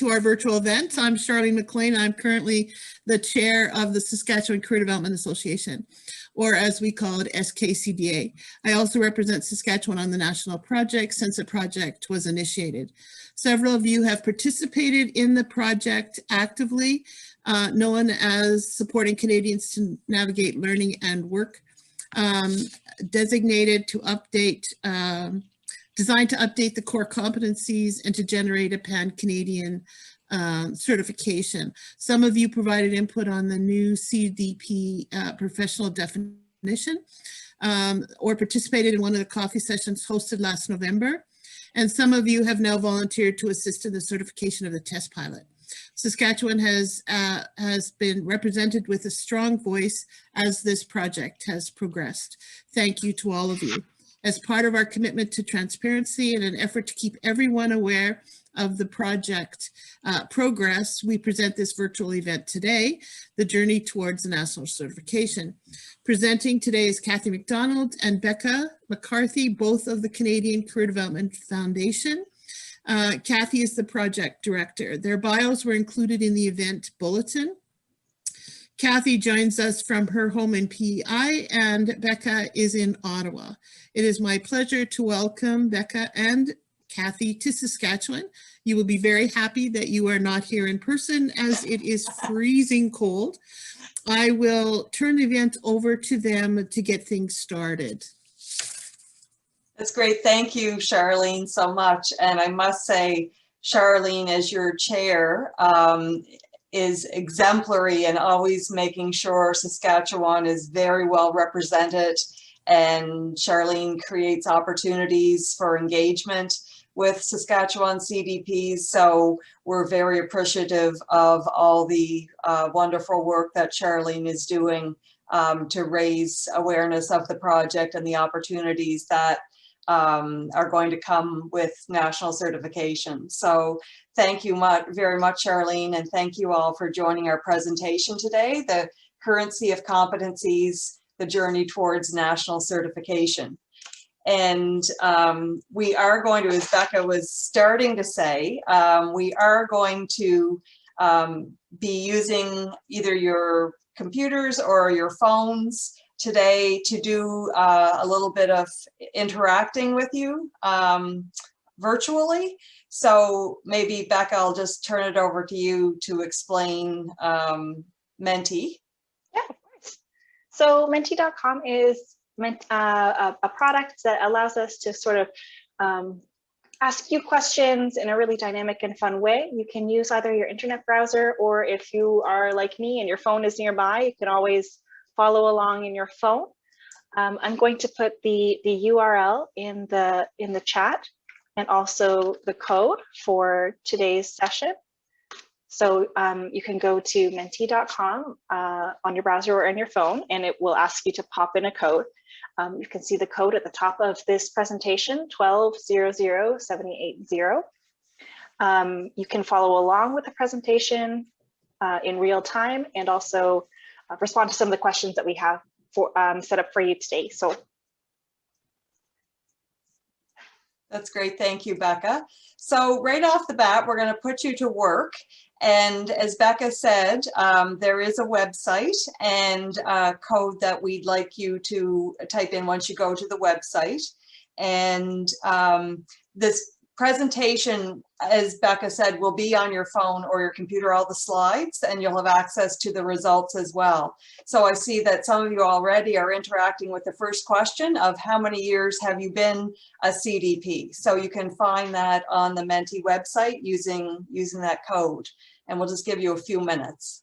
to our virtual event. I'm Charlene McLean. I'm currently the chair of the Saskatchewan Career Development Association, or as we call it, SKCDA. I also represent Saskatchewan on the national project since the project was initiated. Several of you have participated in the project actively, known as Supporting Canadians to Navigate Learning and Work, designated to update, designed to update the core competencies and to generate a pan-Canadian certification. Some of you provided input on the new CDP professional definition or participated in one of the coffee sessions hosted last November. And some of you have now volunteered to assist in the certification of the test pilot. Saskatchewan has been represented with a strong voice as this project has progressed. Thank you to all of you. As part of our commitment to transparency and an effort to keep everyone aware of the project progress, we present this virtual event today, the journey towards the national certification. Presenting today is Kathy McDonald and Rebecca McCarthy, both of the Canadian Career Development Foundation. Kathy is the project director. Their bios were included in the event bulletin. Kathy joins us from her home in PEI, and Becca is in Ottawa. It is my pleasure to welcome Becca and Kathy to Saskatchewan. You will be very happy that you are not here in person as it is freezing cold. I will turn the event over to them to get things started. That's great. Thank you, Charlene, so much. And I must say, Charlene, as your chair, is exemplary and always making sure Saskatchewan is very well represented. And Charlene creates opportunities for engagement with Saskatchewan CDPs. So we're very appreciative of all the wonderful work that Charlene is doing to raise awareness of the project and the opportunities that are going to come with national certification. So thank you very much, Charlene, and thank you all for joining our presentation today, the Currency of Competencies, the Journey Towards National Certification. And we are going to, as Becca was starting to say, we are going to be using either your computers or your phones today to do a little bit of interacting with you virtually. So maybe Becca, I'll just turn it over to you to explain Menti. Yeah, of course. So Menti.com is a product that allows us to sort of ask you questions in a really dynamic and fun way. You can use either your internet browser, or if you are like me and your phone is nearby, you can always follow along in your phone. I'm going to put the URL in the chat and also the code for today's session. So you can go to menti.com on your browser or on your phone, and it will ask you to pop in a code. You can see the code at the top of this presentation, 1200780. You can follow along with the presentation in real time and also respond to some of the questions that we have for set up for you today. So that's great. Thank you, Becca. So right off the bat, we're going to put you to work. And as Becca said, there is a website and a code that we'd like you to type in once you go to the website. And this presentation, as Becca said, will be on your phone or your computer, all the slides, and you'll have access to the results as well. So I see that some of you already are interacting with the first question of how many years have you been a CDP? So you can find that on the Menti website using that code, and we'll just give you a few minutes.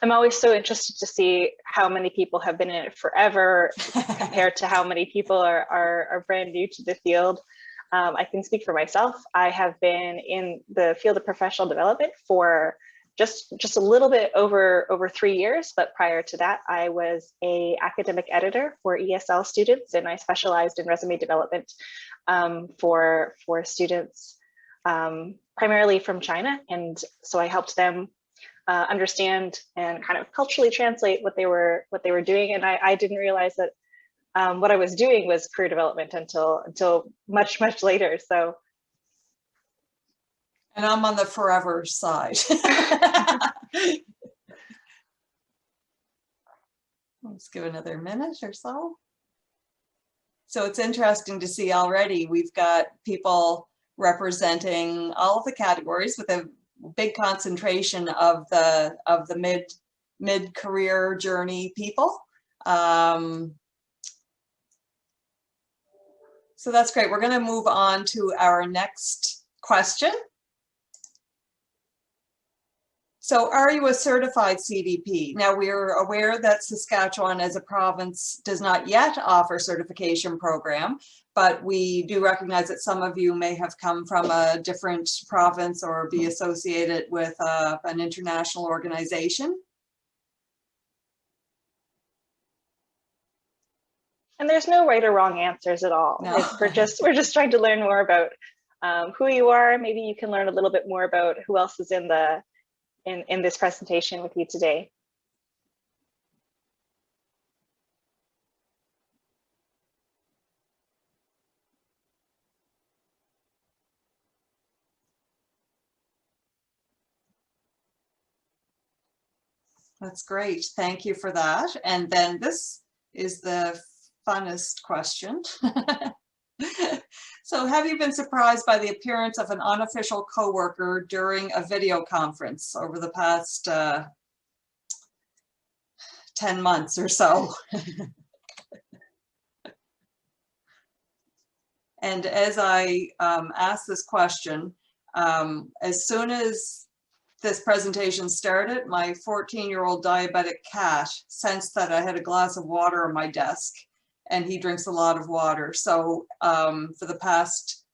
I'm always so interested to see how many people have been in it forever compared to how many people are brand new to the field. I can speak for myself. I have been in the field of professional development for just a little bit over 3 years, but prior to that, I was an academic editor for ESL students, and I specialized in resume development for students primarily from China, and so I helped them understand and kind of culturally translate what they were doing. And I didn't realize that what I was doing was career development until much later. So. And I'm on the forever side. Let's give another minute or so. So it's interesting to see already we've got people representing all of the categories with a big concentration of the mid-career journey people. So that's great. We're going to move on to our next question. So are you a certified CDP? Now, we're aware that Saskatchewan as a province does not yet offer certification program, but we do recognize that some of you may have come from a different province or be associated with an international organization. And there's no right or wrong answers at all. No. We're just trying to learn more about who you are. Maybe you can learn a little bit more about who else is in this presentation with you today. That's great. Thank you for that. And then this is the funnest question. So have you been surprised by the appearance of an unofficial coworker during a video conference over the past 10 months or so? And as I asked this question, as soon as this presentation started, my 14-year-old diabetic cat sensed that I had a glass of water on my desk, and he drinks a lot of water. So for the past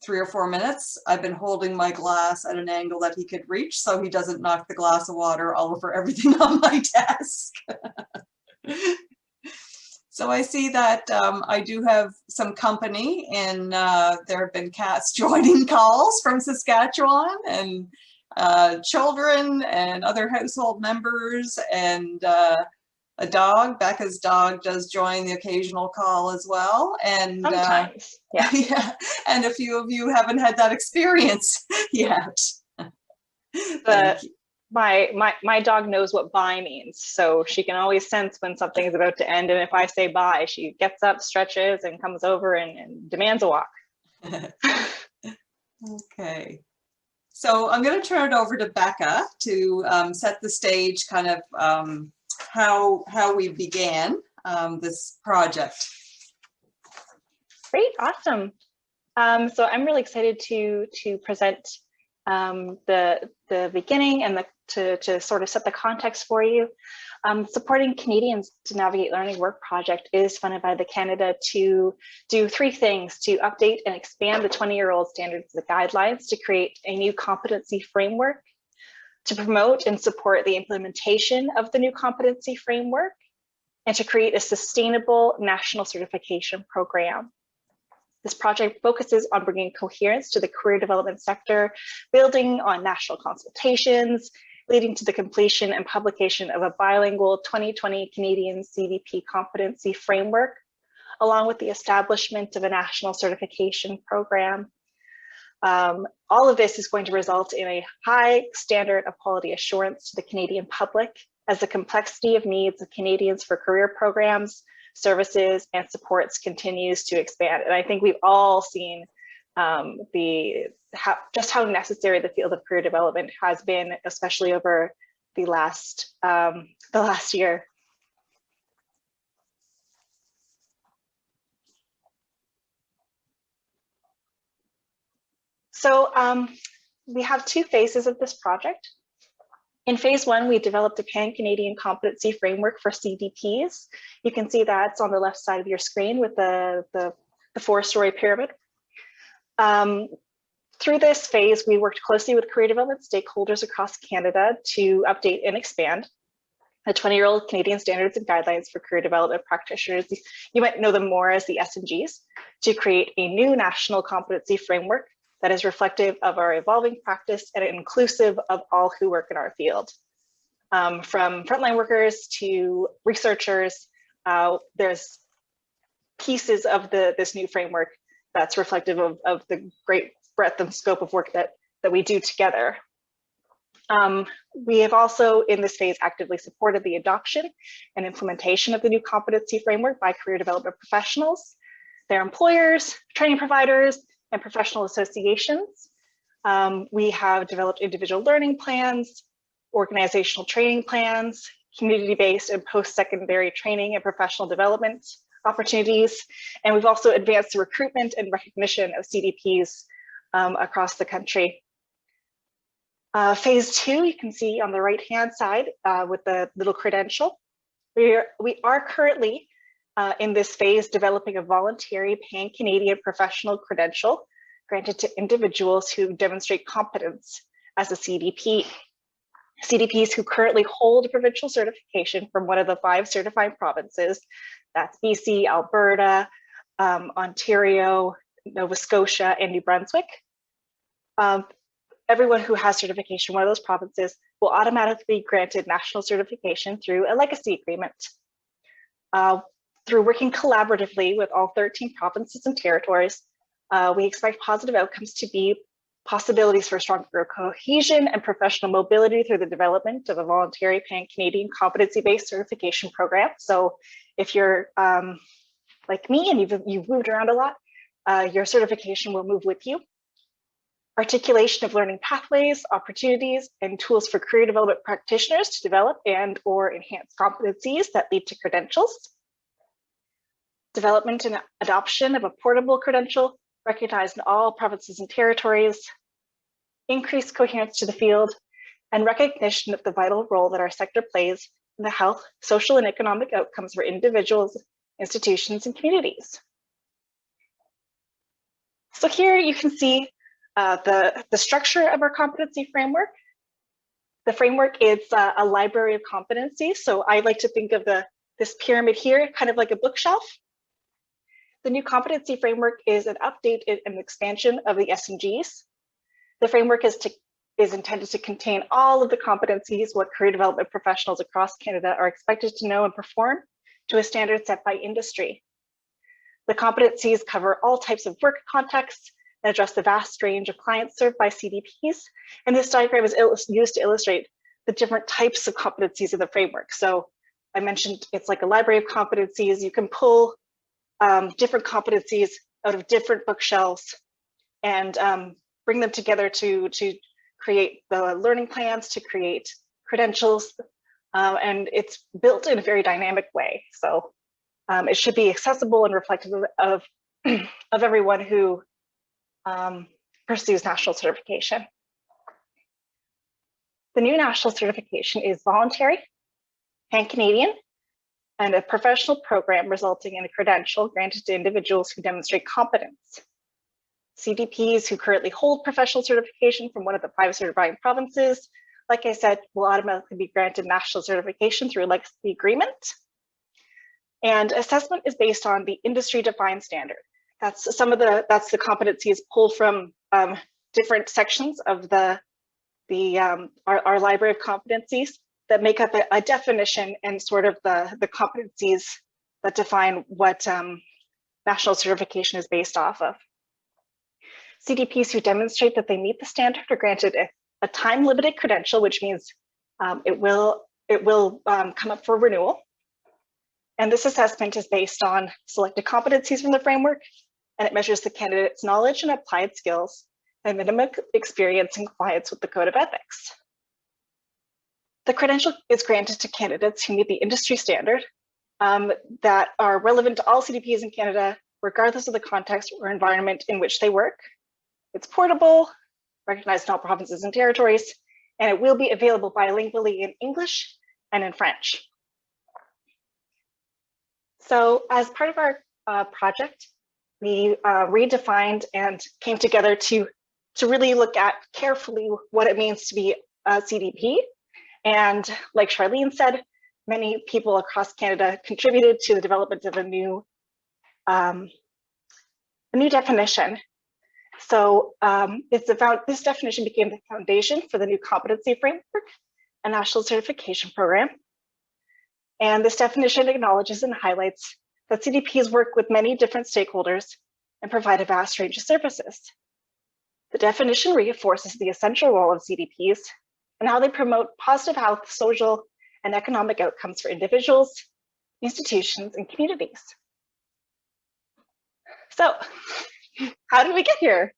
3 or 4 minutes, I've been holding my glass at an angle that he could reach so he doesn't knock the glass of water all over everything on my desk. So I see that I do have some company, and there have been cats joining calls from Saskatchewan, and children and other household members, and a dog. Becca's dog does join the occasional call as well. And sometimes, yeah. Yeah, and a few of you haven't had that experience yet. But my dog knows what bye means, so she can always sense when something is about to end, and if I say bye, she gets up, stretches, and comes over and demands a walk. Okay. So I'm going to turn it over to Becca to set the stage, kind of how we began this project. Great, awesome. So I'm really excited to present the beginning and to sort of set the context for you. Supporting Canadians to Navigate Learning Work project is funded by the Canada to do 3 things: to update and expand the 20-year-old standards and guidelines, to create a new competency framework, to promote and support the implementation of the new competency framework, and to create a sustainable national certification program. This project focuses on bringing coherence to the career development sector, building on national consultations, leading to the completion and publication of a bilingual 2020 Canadian CDP Competency Framework, along with the establishment of a national certification program. All of this is going to result in a high standard of quality assurance to the Canadian public, as the complexity of needs of Canadians for career programs, services, and supports continues to expand. And I think we've all seen just how necessary the field of career development has been, especially over the last year. So we have 2 phases of this project. In phase 1, we developed a pan-Canadian competency framework for CDPs. You can see that's on the left side of your screen with the 4-story pyramid. Through this phase, we worked closely with career development stakeholders across Canada to update and expand the 20-year-old Canadian standards and guidelines for career development practitioners. You might know them more as the S&Gs, to create a new national competency framework that is reflective of our evolving practice and inclusive of all who work in our field. From frontline workers to researchers, there's pieces of this new framework that's reflective of the great breadth and scope of work that we do together. We have also in this phase actively supported the adoption and implementation of the new competency framework by career development professionals, their employers, training providers, and professional associations. We have developed individual learning plans, organizational training plans, community-based and post-secondary training and professional development opportunities. And we've also advanced the recruitment and recognition of CDPs across the country. Phase 2, you can see on the right-hand side with the little credential. We are currently in this phase developing a voluntary pan-Canadian professional credential granted to individuals who demonstrate competence as a CDP. CDPs who currently hold a provincial certification from one of the 5 certifying provinces, that's BC, Alberta, Ontario, Nova Scotia, and New Brunswick. Everyone who has certification in one of those provinces will automatically be granted national certification through a legacy agreement. Through working collaboratively with all 13 provinces and territories, we expect positive outcomes to be possibilities for stronger cohesion and professional mobility through the development of a voluntary pan-Canadian competency-based certification program. So if you're like me and you've moved around a lot, your certification will move with you. Articulation of learning pathways, opportunities, and tools for career development practitioners to develop and/or enhance competencies that lead to credentials. Development and adoption of a portable credential recognized in all provinces and territories, increased coherence to the field, and recognition of the vital role that our sector plays in the health, social, and economic outcomes for individuals, institutions, and communities. So here you can see the structure of our competency framework. The framework is a library of competencies. So I like to think of this pyramid here kind of like a bookshelf. The new competency framework is an update and expansion of the SMGs. The framework is intended to contain all of the competencies what career development professionals across Canada are expected to know and perform to a standard set by industry. The competencies cover all types of work contexts and address the vast range of clients served by CDPs. And this diagram is used to illustrate the different types of competencies in the framework. So I mentioned it's like a library of competencies. You can pull different competencies out of different bookshelves and bring them together to create the learning plans, to create credentials, and it's built in a very dynamic way. So it should be accessible and reflective of everyone who pursues national certification. The new national certification is voluntary, pan-Canadian, and a professional program resulting in a credential granted to individuals who demonstrate competence. CDPs who currently hold professional certification from one of the 5 certifying provinces, like I said, will automatically be granted national certification through a legacy agreement. And assessment is based on the industry-defined standard. That's the competencies pulled from different sections of our library of competencies that make up a definition and sort of the competencies that define what national certification is based off of. CDPs who demonstrate that they meet the standard are granted a time-limited credential, which means it will come up for renewal. And this assessment is based on selected competencies from the framework, and it measures the candidate's knowledge and applied skills and minimum experience in compliance with the Code of Ethics. The credential is granted to candidates who meet the industry standard that are relevant to all CDPs in Canada, regardless of the context or environment in which they work. It's portable, recognized in all provinces and territories, and it will be available bilingually in English and in French. So as part of our project, we redefined and came together to really look at carefully what it means to be a CDP. And like Charlene said, many people across Canada contributed to the development of a new definition. So this definition became the foundation for the new Competency Framework, a national certification program. And this definition acknowledges and highlights that CDPs work with many different stakeholders and provide a vast range of services. The definition reinforces the essential role of CDPs and how they promote positive health, social, and economic outcomes for individuals, institutions, and communities. So, how did we get here?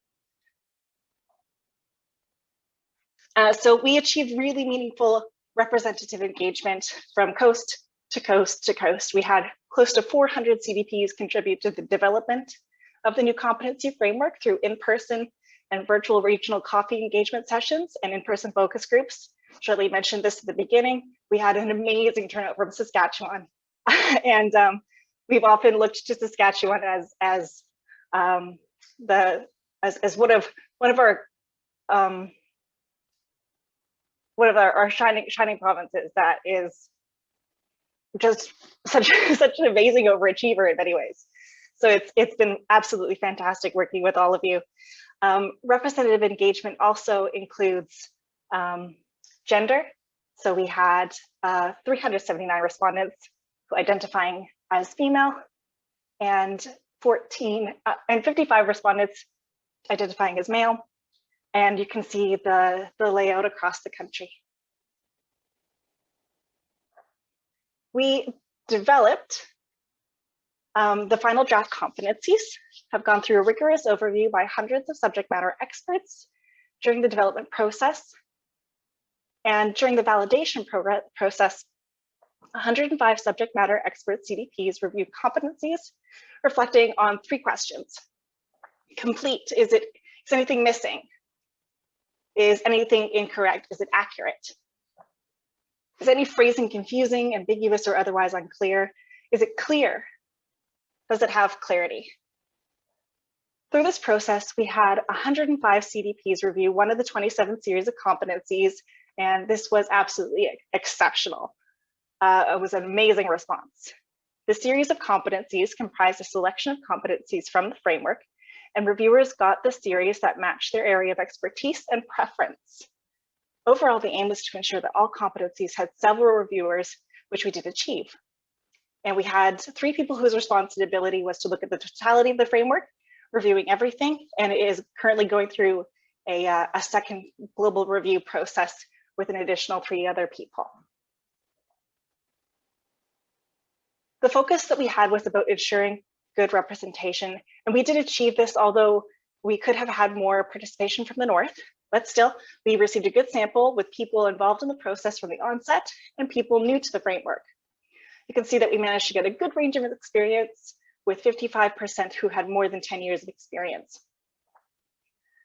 So we achieved really meaningful representative engagement from coast to coast to coast. We had close to 400 CDPs contribute to the development of the new competency framework through in-person and virtual regional coffee engagement sessions and in-person focus groups. Charlene mentioned this at the beginning. We had an amazing turnout from Saskatchewan. And we've often looked to Saskatchewan as one of our shining provinces that is just such an amazing overachiever in many ways. So it's been absolutely fantastic working with all of you. Representative engagement also includes gender. So we had 379 respondents who identifying as female and 55 respondents identifying as male. And you can see the layout across the country. We developed the final draft competencies, have gone through a rigorous overview by hundreds of subject matter experts during the development process. And during the validation process, 105 subject matter expert CDPs reviewed competencies, reflecting on 3 questions. Complete, is anything missing? Is anything incorrect? Is it accurate? Is any phrasing confusing, ambiguous, or otherwise unclear? Is it clear? Does it have clarity? Through this process, we had 105 CDPs review one of the 27 series of competencies, and this was absolutely exceptional. It was an amazing response. The series of competencies comprised a selection of competencies from the framework, and reviewers got the series that matched their area of expertise and preference. Overall, the aim was to ensure that all competencies had several reviewers, which we did achieve. And we had 3 people whose responsibility was to look at the totality of the framework, reviewing everything, and it is currently going through a second global review process with an additional 3 other people. The focus that we had was about ensuring good representation, and we did achieve this, although we could have had more participation from the North, but still, we received a good sample with people involved in the process from the onset and people new to the framework. You can see that we managed to get a good range of experience with 55% who had more than 10 years of experience.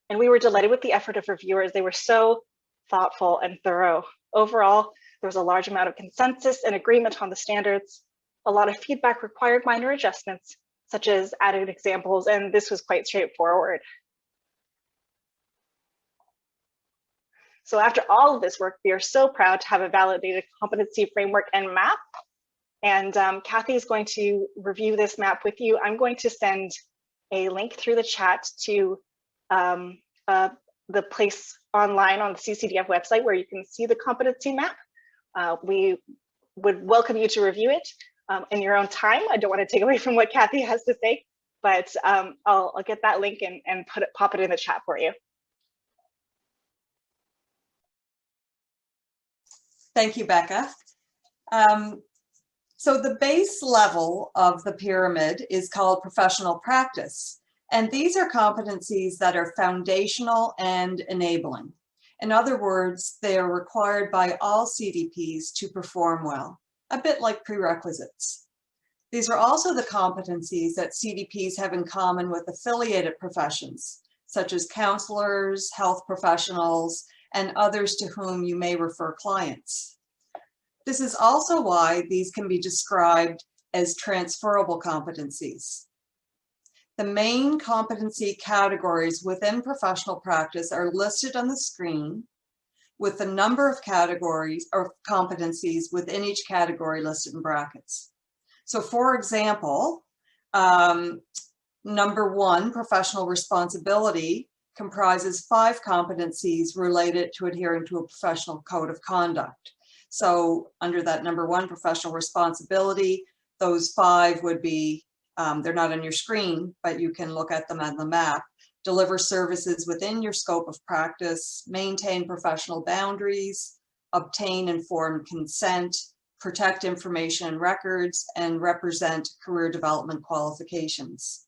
And we were delighted with the effort of reviewers. They were so thoughtful and thorough. Overall, there was a large amount of consensus and agreement on the standards. A lot of feedback required minor adjustments, such as added examples, and this was quite straightforward. So after all of this work, we are so proud to have a validated competency framework and map. And Kathy is going to review this map with you. I'm going to send a link through the chat to the place online on the CCDF website where you can see the competency map. We would welcome you to review it in your own time. I don't want to take away from what Kathy has to say, but I'll get that link and pop it in the chat for you. Thank you, Becca. So the base level of the pyramid is called professional practice. And these are competencies that are foundational and enabling. In other words, they are required by all CDPs to perform well, a bit like prerequisites. These are also the competencies that CDPs have in common with affiliated professions, such as counselors, health professionals, and others to whom you may refer clients. This is also why these can be described as transferable competencies. The main competency categories within professional practice are listed on the screen with the number of categories or competencies within each category listed in brackets. So for example, number 1, professional responsibility, comprises 5 competencies related to adhering to a professional code of conduct. So under that number 1, professional responsibility, those 5 would be, they're not on your screen, but you can look at them on the map. Deliver services within your scope of practice, maintain professional boundaries, obtain informed consent, protect information and records, and represent career development qualifications.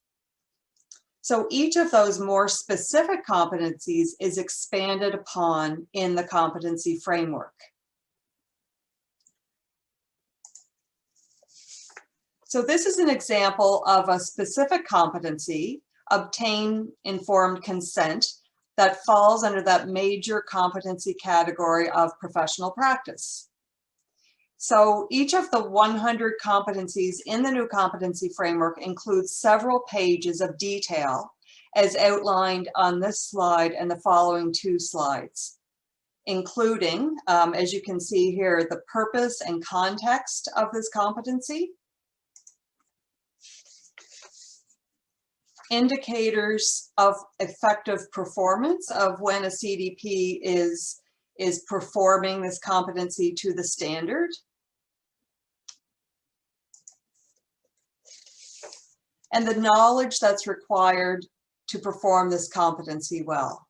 So each of those more specific competencies is expanded upon in the competency framework. So this is an example of a specific competency, obtain informed consent, that falls under that major competency category of professional practice. So each of the 100 competencies in the new competency framework includes several pages of detail as outlined on this slide and the following 2 slides, including, as you can see here, the purpose and context of this competency, indicators of effective performance of when a CDP is performing this competency to the standard, and the knowledge that's required to perform this competency well.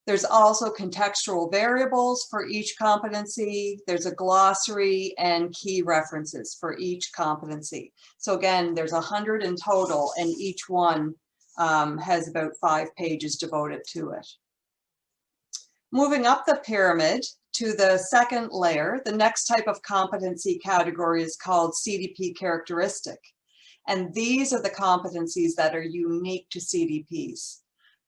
There's also contextual variables for each competency. There's a glossary and key references for each competency. So again, there's 100 in total, and each one has about 5 pages devoted to it. Moving up the pyramid to the second layer, the next type of competency category is called CDP characteristic. And these are the competencies that are unique to CDPs.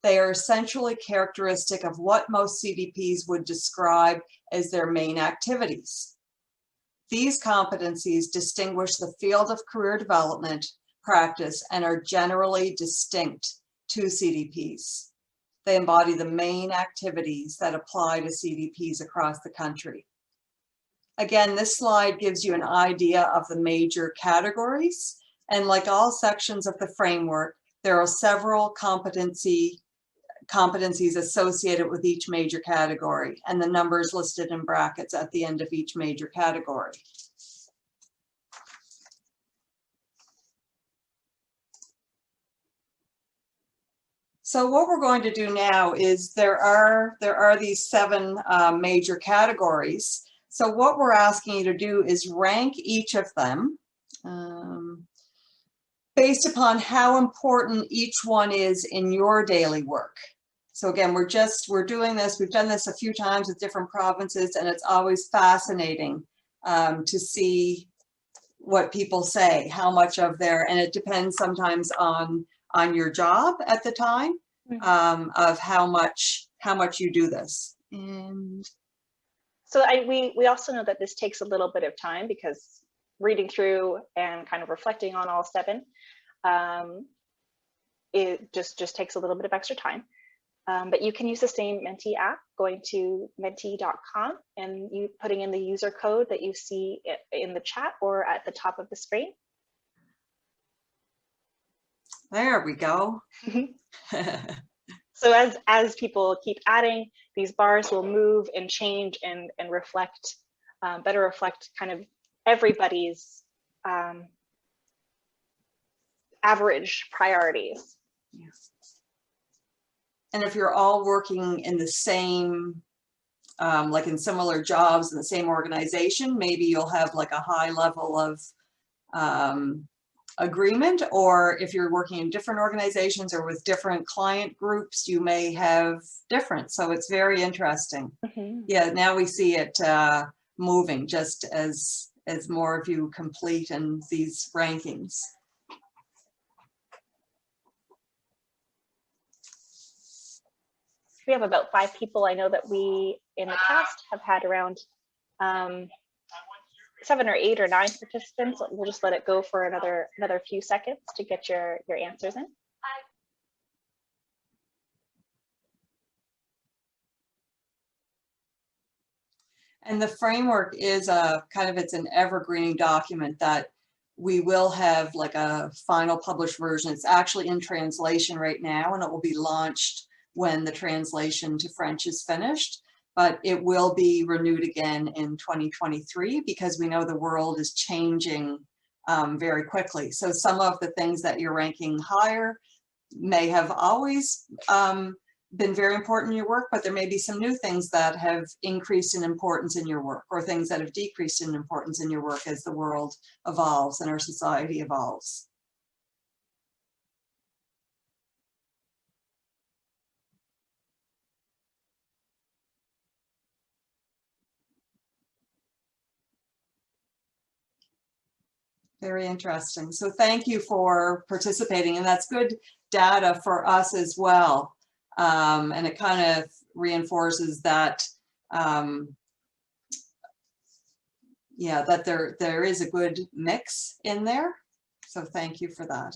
They are essentially characteristic of what most CDPs would describe as their main activities. These competencies distinguish the field of career development practice and are generally distinct to CDPs. They embody the main activities that apply to CDPs across the country. Again, this slide gives you an idea of the major categories, and like all sections of the framework, there are several competencies associated with each major category, and the numbers listed in brackets at the end of each major category. So what we're going to do now is there are these 7 major categories. So what we're asking you to do is rank each of them based upon how important each one is in your daily work. So again, we're doing this, we've done this a few times with different provinces, and it's always fascinating to see what people say, how much of and it depends sometimes on your job at the time, of how much you do this. And so we also know that this takes a little bit of time, because reading through and kind of reflecting on all 7, it just takes a little bit of extra time. But you can use the same Menti app, going to menti.com and you putting in the user code that you see in the chat or at the top of the screen. There we go. So as people keep adding, these bars will move and change and reflect, better reflect kind of everybody's average priorities. Yes. And if you're all working in the same, like in similar jobs in the same organization, maybe you'll have like a high level of agreement, or if you're working in different organizations or with different client groups, you may have different. So it's very interesting. Yeah, now we see it moving just as more of you complete in these rankings. We have about 5 people. I know that we in the past have had around 7 or 8 or 9 participants. We'll just let it go for another few seconds to get your answers in. And the framework is it's an evergreen document that we will have like a final published version. It's actually in translation right now, and it will be launched when the translation to French is finished, but it will be renewed again in 2023 because we know the world is changing very quickly. So some of the things that you're ranking higher may have always been very important in your work, but there may be some new things that have increased in importance in your work, or things that have decreased in importance in your work as the world evolves and our society evolves. Very interesting. So thank you for participating, and that's good data for us as well. And it kind of reinforces that, yeah, that there is a good mix in there. So thank you for that.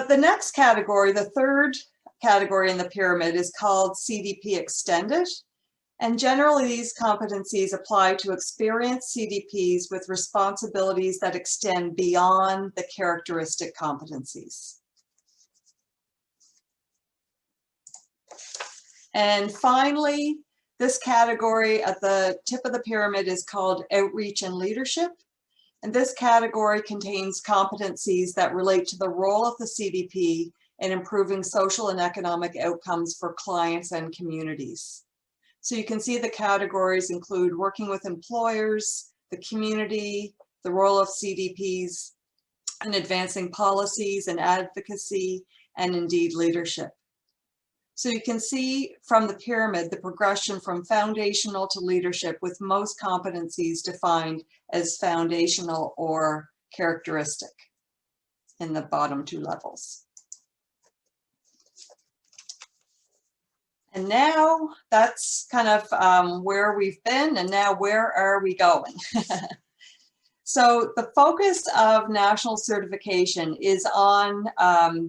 The next category, the third category in the pyramid, is called CDP Extended. And generally, these competencies apply to experienced CDPs with responsibilities that extend beyond the characteristic competencies. And finally, this category at the tip of the pyramid is called Outreach and Leadership. And this category contains competencies that relate to the role of the CDP in improving social and economic outcomes for clients and communities. So you can see the categories include working with employers, the community, the role of CDPs, and advancing policies and advocacy, and indeed leadership. So you can see from the pyramid the progression from foundational to leadership, with most competencies defined as foundational or characteristic in the bottom two levels. And now that's kind of where we've been, and now where are we going? So the focus of national certification is on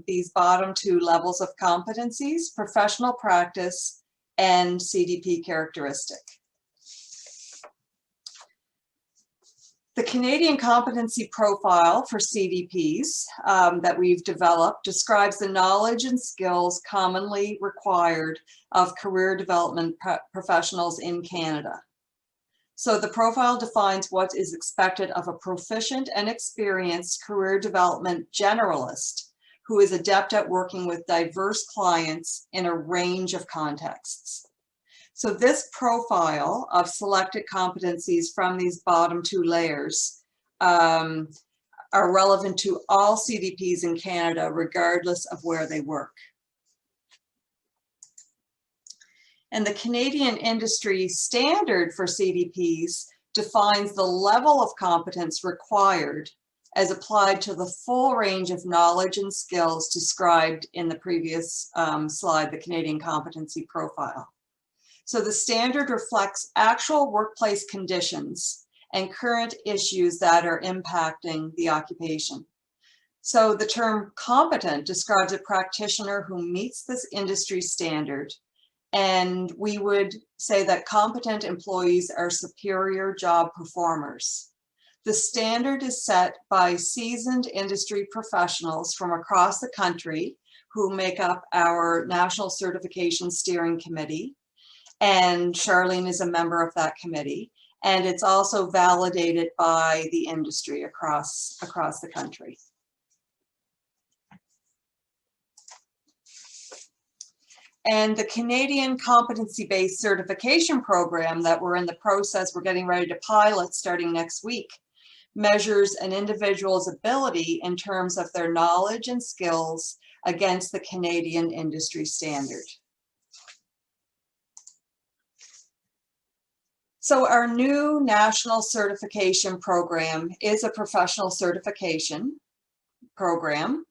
these bottom two levels of competencies: professional practice and CDP characteristic. The Canadian Competency Profile for CDPs that we've developed describes the knowledge and skills commonly required of career development professionals in Canada. So the profile defines what is expected of a proficient and experienced career development generalist who is adept at working with diverse clients in a range of contexts. So this profile of selected competencies from these bottom two layers are relevant to all CDPs in Canada, regardless of where they work. And the Canadian industry standard for CDPs defines the level of competence required as applied to the full range of knowledge and skills described in the previous slide, the Canadian Competency Profile. So the standard reflects actual workplace conditions and current issues that are impacting the occupation. So the term competent describes a practitioner who meets this industry standard, and we would say that competent employees are superior job performers. The standard is set by seasoned industry professionals from across the country who make up our National Certification Steering Committee, and Charlene is a member of that committee, and it's also validated by the industry across the country. And the Canadian Competency-based certification program that we're in the process, we're getting ready to pilot starting next week, measures an individual's ability in terms of their knowledge and skills against the Canadian industry standard. So our new national certification program is a professional certification program.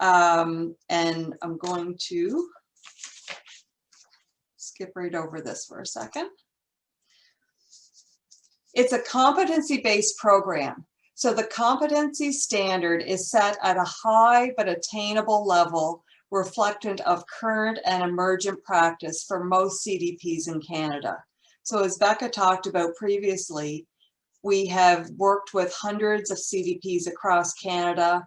And I'm going to skip right over this for a second. It's a competency-based program. So the competency standard is set at a high but attainable level reflectant of current and emergent practice for most CDPs in Canada. So as Becca talked about previously, we have worked with hundreds of CDPs across Canada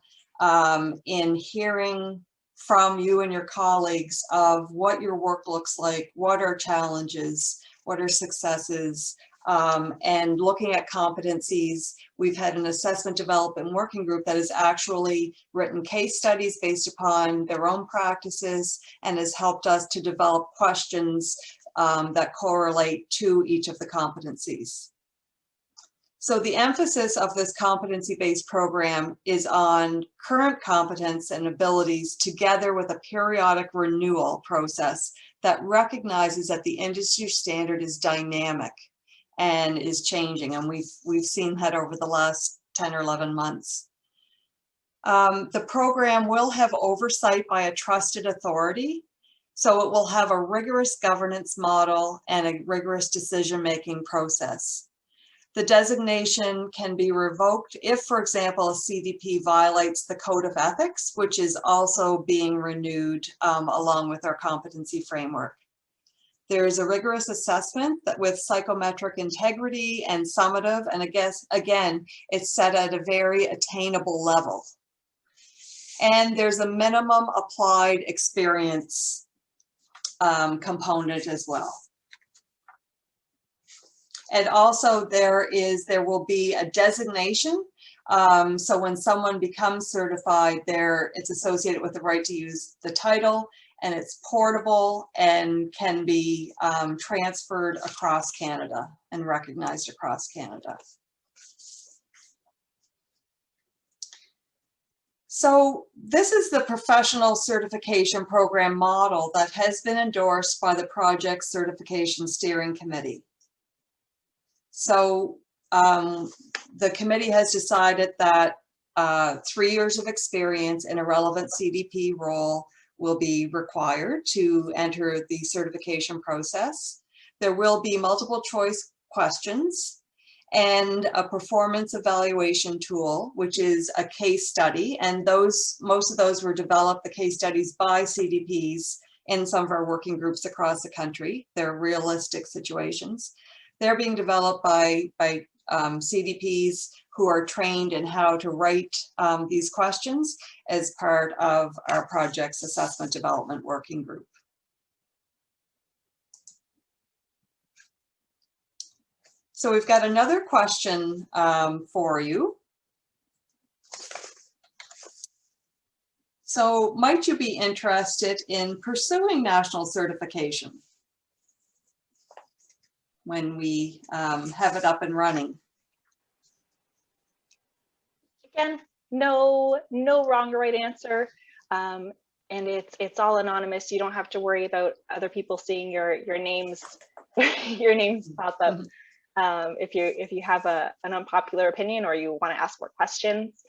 in hearing from you and your colleagues of what your work looks like, what are challenges, what are successes, And looking at competencies, we've had an assessment development working group that has actually written case studies based upon their own practices and has helped us to develop questions that correlate to each of the competencies. So the emphasis of this competency-based program is on current competence and abilities together with a periodic renewal process that recognizes that the industry standard is dynamic and is changing. And we've seen that over the last 10 or 11 months. The program will have oversight by a trusted authority. So it will have a rigorous governance model and a rigorous decision-making process. The designation can be revoked if, for example, a CDP violates the Code of Ethics, which is also being renewed along with our competency framework. There is a rigorous assessment that with psychometric integrity and summative, and I guess, again, it's set at a very attainable level. And there's a minimum applied experience component as well. And also there will be a designation. So when someone becomes certified, it's associated with the right to use the title, and it's portable and can be transferred across Canada and recognized across Canada. So this is the professional certification program model that has been endorsed by the Project Certification Steering Committee. So the committee has decided that 3 years of experience in a relevant CDP role will be required to enter the certification process. There will be multiple choice questions and a performance evaluation tool, which is a case study. And most of those were developed, the case studies, by CDPs in some of our working groups across the country. They're realistic situations. They're being developed by CDPs who are trained in how to write these questions as part of our project's assessment development working group. So we've got another question for you. So might you be interested in pursuing national certification when we have it up and running? Again, no wrong or right answer. And it's all anonymous. You don't have to worry about other people seeing your names pop up. If you have an unpopular opinion or you want to ask more questions.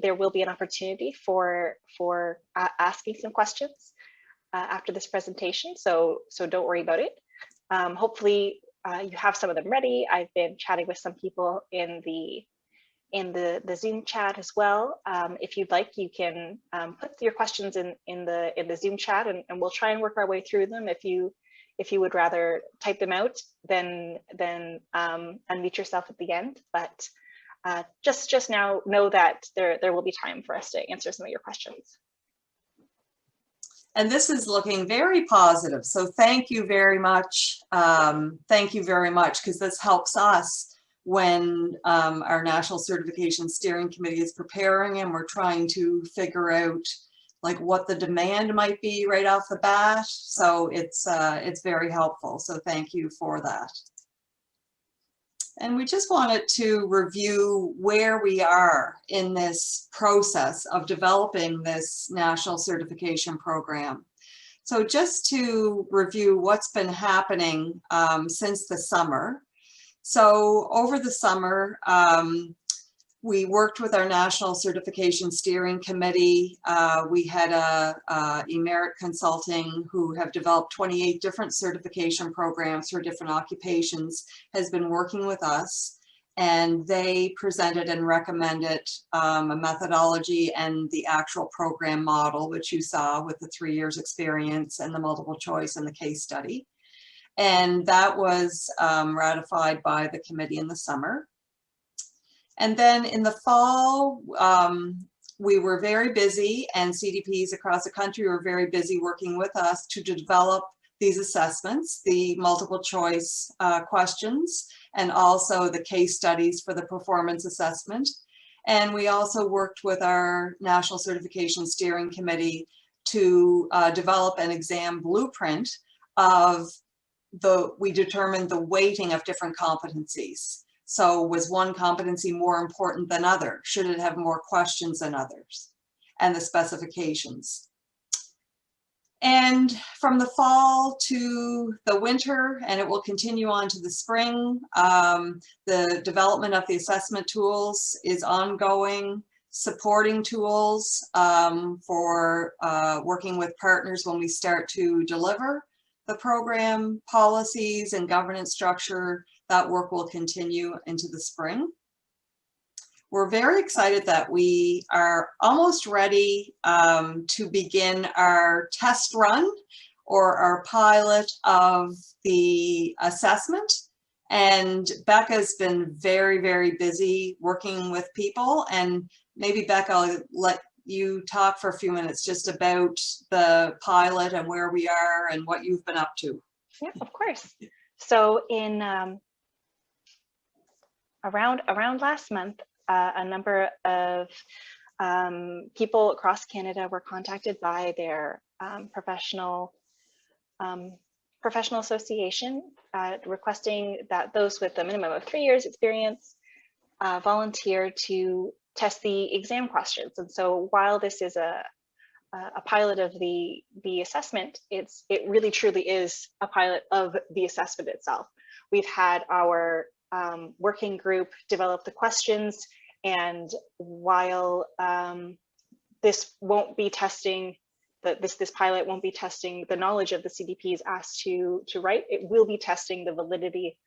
There will be an opportunity for asking some questions after this presentation, so don't worry about it. Hopefully you have some of them ready. I've been chatting with some people in the Zoom chat as well. If you'd like, you can put your questions in the Zoom chat, and we'll try and work our way through them. If you would rather type them out, then unmute yourself at the end. But just now know that there will be time for us to answer some of your questions. And this is looking very positive. So thank you very much. Thank you very much, because this helps us when our National Certification Steering Committee is preparing and we're trying to figure out like what the demand might be right off the bat. So it's very helpful. So thank you for that. And we just wanted to review where we are in this process of developing this national certification program. So just to review what's been happening since the summer. So over the summer, we worked with our National Certification Steering Committee. We had eMerit Consulting, who have developed 28 different certification programs for different occupations, has been working with us. And they presented and recommended a methodology and the actual program model, which you saw with the 3 years experience and the multiple choice and the case study. And that was ratified by the committee in the summer. And then in the fall, we were very busy, and CDPs across the country were very busy working with us to develop these assessments, the multiple choice questions, and also the case studies for the performance assessment. And we also worked with our National Certification Steering Committee to develop an exam blueprint of we determined the weighting of different competencies. So was one competency more important than other? Should it have more questions than others? And the specifications. And from the fall to the winter, and it will continue on to the spring, the development of the assessment tools is ongoing, supporting tools for working with partners when we start to deliver the program, policies and governance structure. That work will continue into the spring. We're very excited that we are almost ready to begin our test run or our pilot of the assessment. And Becca's been very, very busy working with people. And maybe Becca, I'll let you talk for a few minutes just about the pilot and where we are and what you've been up to. Yeah, of course. So in around last month, a number of people across Canada were contacted by their professional association requesting that those with a minimum of 3 years experience volunteer to test the exam questions. And so while this is a pilot of the assessment, it really truly is a pilot of the assessment itself. We've had our working group develop the questions, and while this won't be testing, this pilot won't be testing the knowledge of the CDPs asked to write, it will be testing the validity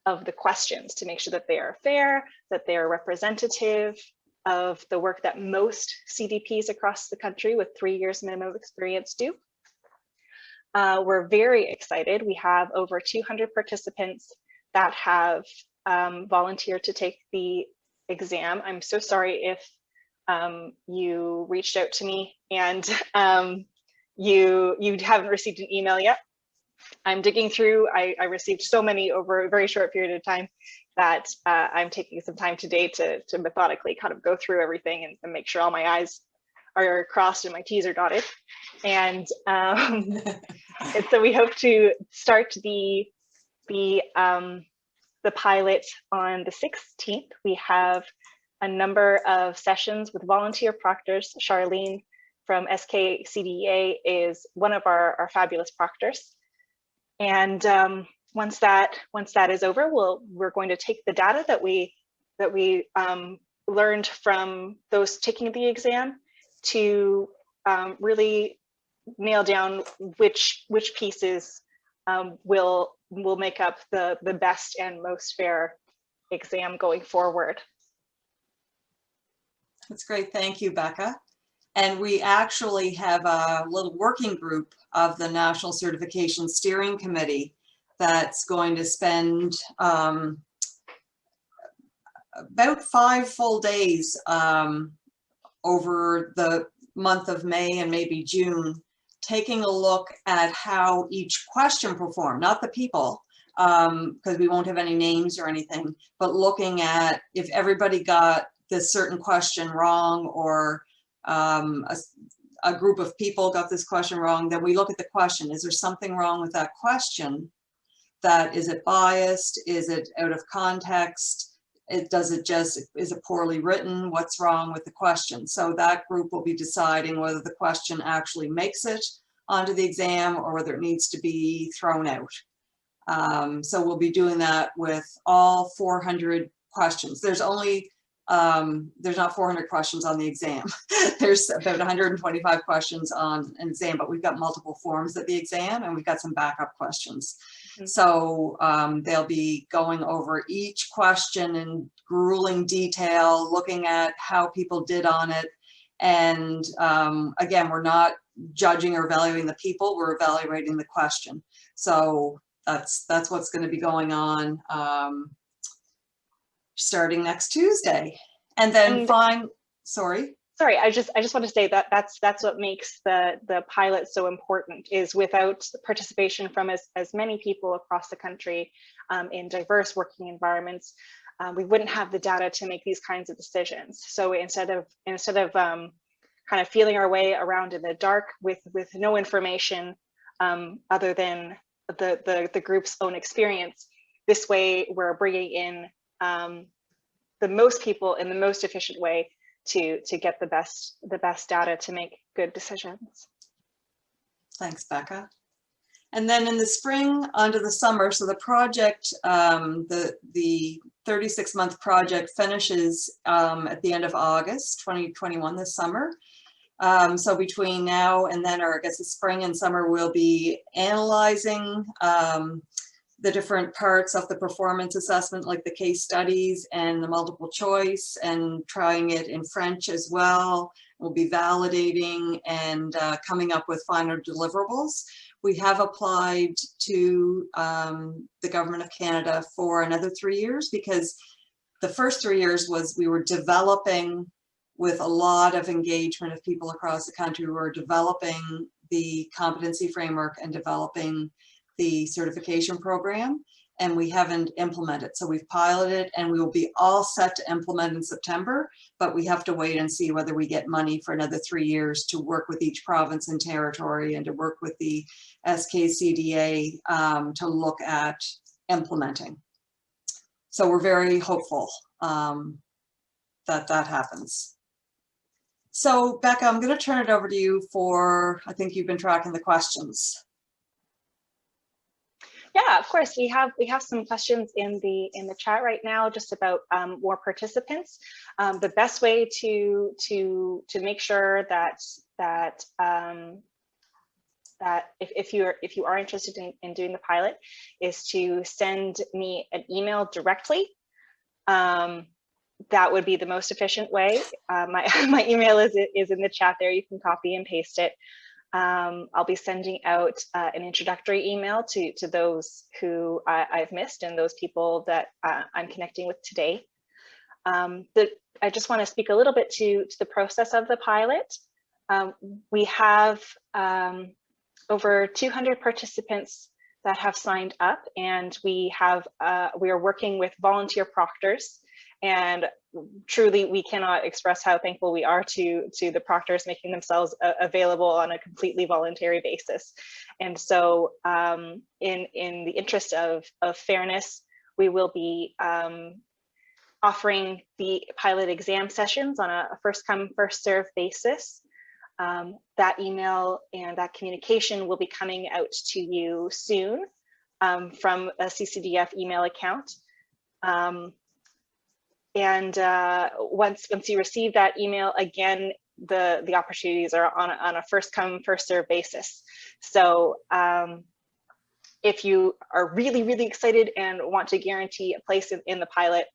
of the questions to make sure that they are fair, that they are representative of the work that most CDPs across the country with 3 years minimum of experience do. We're very excited. We have over 200 participants that have volunteered to take the exam. I'm so sorry if you reached out to me and you haven't received an email yet. I'm digging through. I received so many over a very short period of time that I'm taking some time today to methodically kind of go through everything and make sure all my I's are crossed and my T's are dotted. And so we hope to start the pilot on the 16th. We have a number of sessions with volunteer proctors. Charlene from SKCDA is one of our fabulous proctors. And once that is over, we're going to take the data that we learned from those taking the exam to really nail down which pieces will make up the best and most fair exam going forward. That's great. Thank you, Becca. And we actually have a little working group of the National Certification Steering Committee that's going to spend about 5 full days over the month of May and maybe June, taking a look at how each question performed, not the people, because we won't have any names or anything, but looking at if everybody got this certain question wrong, or a group of people got this question wrong, then we look at the question. Is there something wrong with that question? Is it biased? Is it out of context? Is it poorly written? What's wrong with the question? So that group will be deciding whether the question actually makes it onto the exam or whether it needs to be thrown out. So we'll be doing that with all 400 questions. There's not 400 questions on the exam. There's about 125 questions on an exam, but we've got multiple forms of the exam and we've got some backup questions. Mm-hmm. So they'll be going over each question in grueling detail, looking at how people did on it. And again, we're not judging or evaluating the people, we're evaluating the question. So that's what's going to be going on. starting next Tuesday. And then sorry, I just want to say that that's what makes the pilot so important, is without participation from as many people across the country in diverse working environments, we wouldn't have the data to make these kinds of decisions. So instead of kind of feeling our way around in the dark with no information other than the group's own experience, this way we're bringing in the most people in the most efficient way to get the best data to make good decisions. Thanks, Becca. And then in the spring onto the summer, so the project, the 36-month project finishes at the end of August 2021, this summer. So between now and then, or I guess the spring and summer, we'll be analyzing the different parts of the performance assessment, like the case studies and the multiple choice, and trying it in French as well. We'll be validating and coming up with final deliverables. We have applied to the Government of Canada for another 3 years, because the first 3 years was we were developing with a lot of engagement of people across the country. We were developing the competency framework and developing the certification program, and we haven't implemented. So we've piloted and we will be all set to implement in September, but we have to wait and see whether we get money for another 3 years to work with each province and territory and to work with the SKCDA to look at implementing. So we're very hopeful that that happens. So Becca, I'm going to turn it over to you for, I think you've been tracking the questions. Yeah, of course. We have some questions in the chat right now, just about more participants. The best way to make sure that if you are interested in doing the pilot is to send me an email directly. That would be the most efficient way. My email is in the chat there. You can copy and paste it. I'll be sending out an introductory email to those who I've missed and those people that I'm connecting with today. I just want to speak a little bit to the process of the pilot. We have over 200 participants that have signed up, and we are working with volunteer proctors. And truly, we cannot express how thankful we are to the proctors making themselves available on a completely voluntary basis. And so in the interest of fairness, we will be offering the pilot exam sessions on a first come, first serve basis. That email and that communication will be coming out to you soon from a CCDF email account. And once you receive that email, again, the opportunities are on a first come, first serve basis. So if you are really, really excited and want to guarantee a place in the pilot,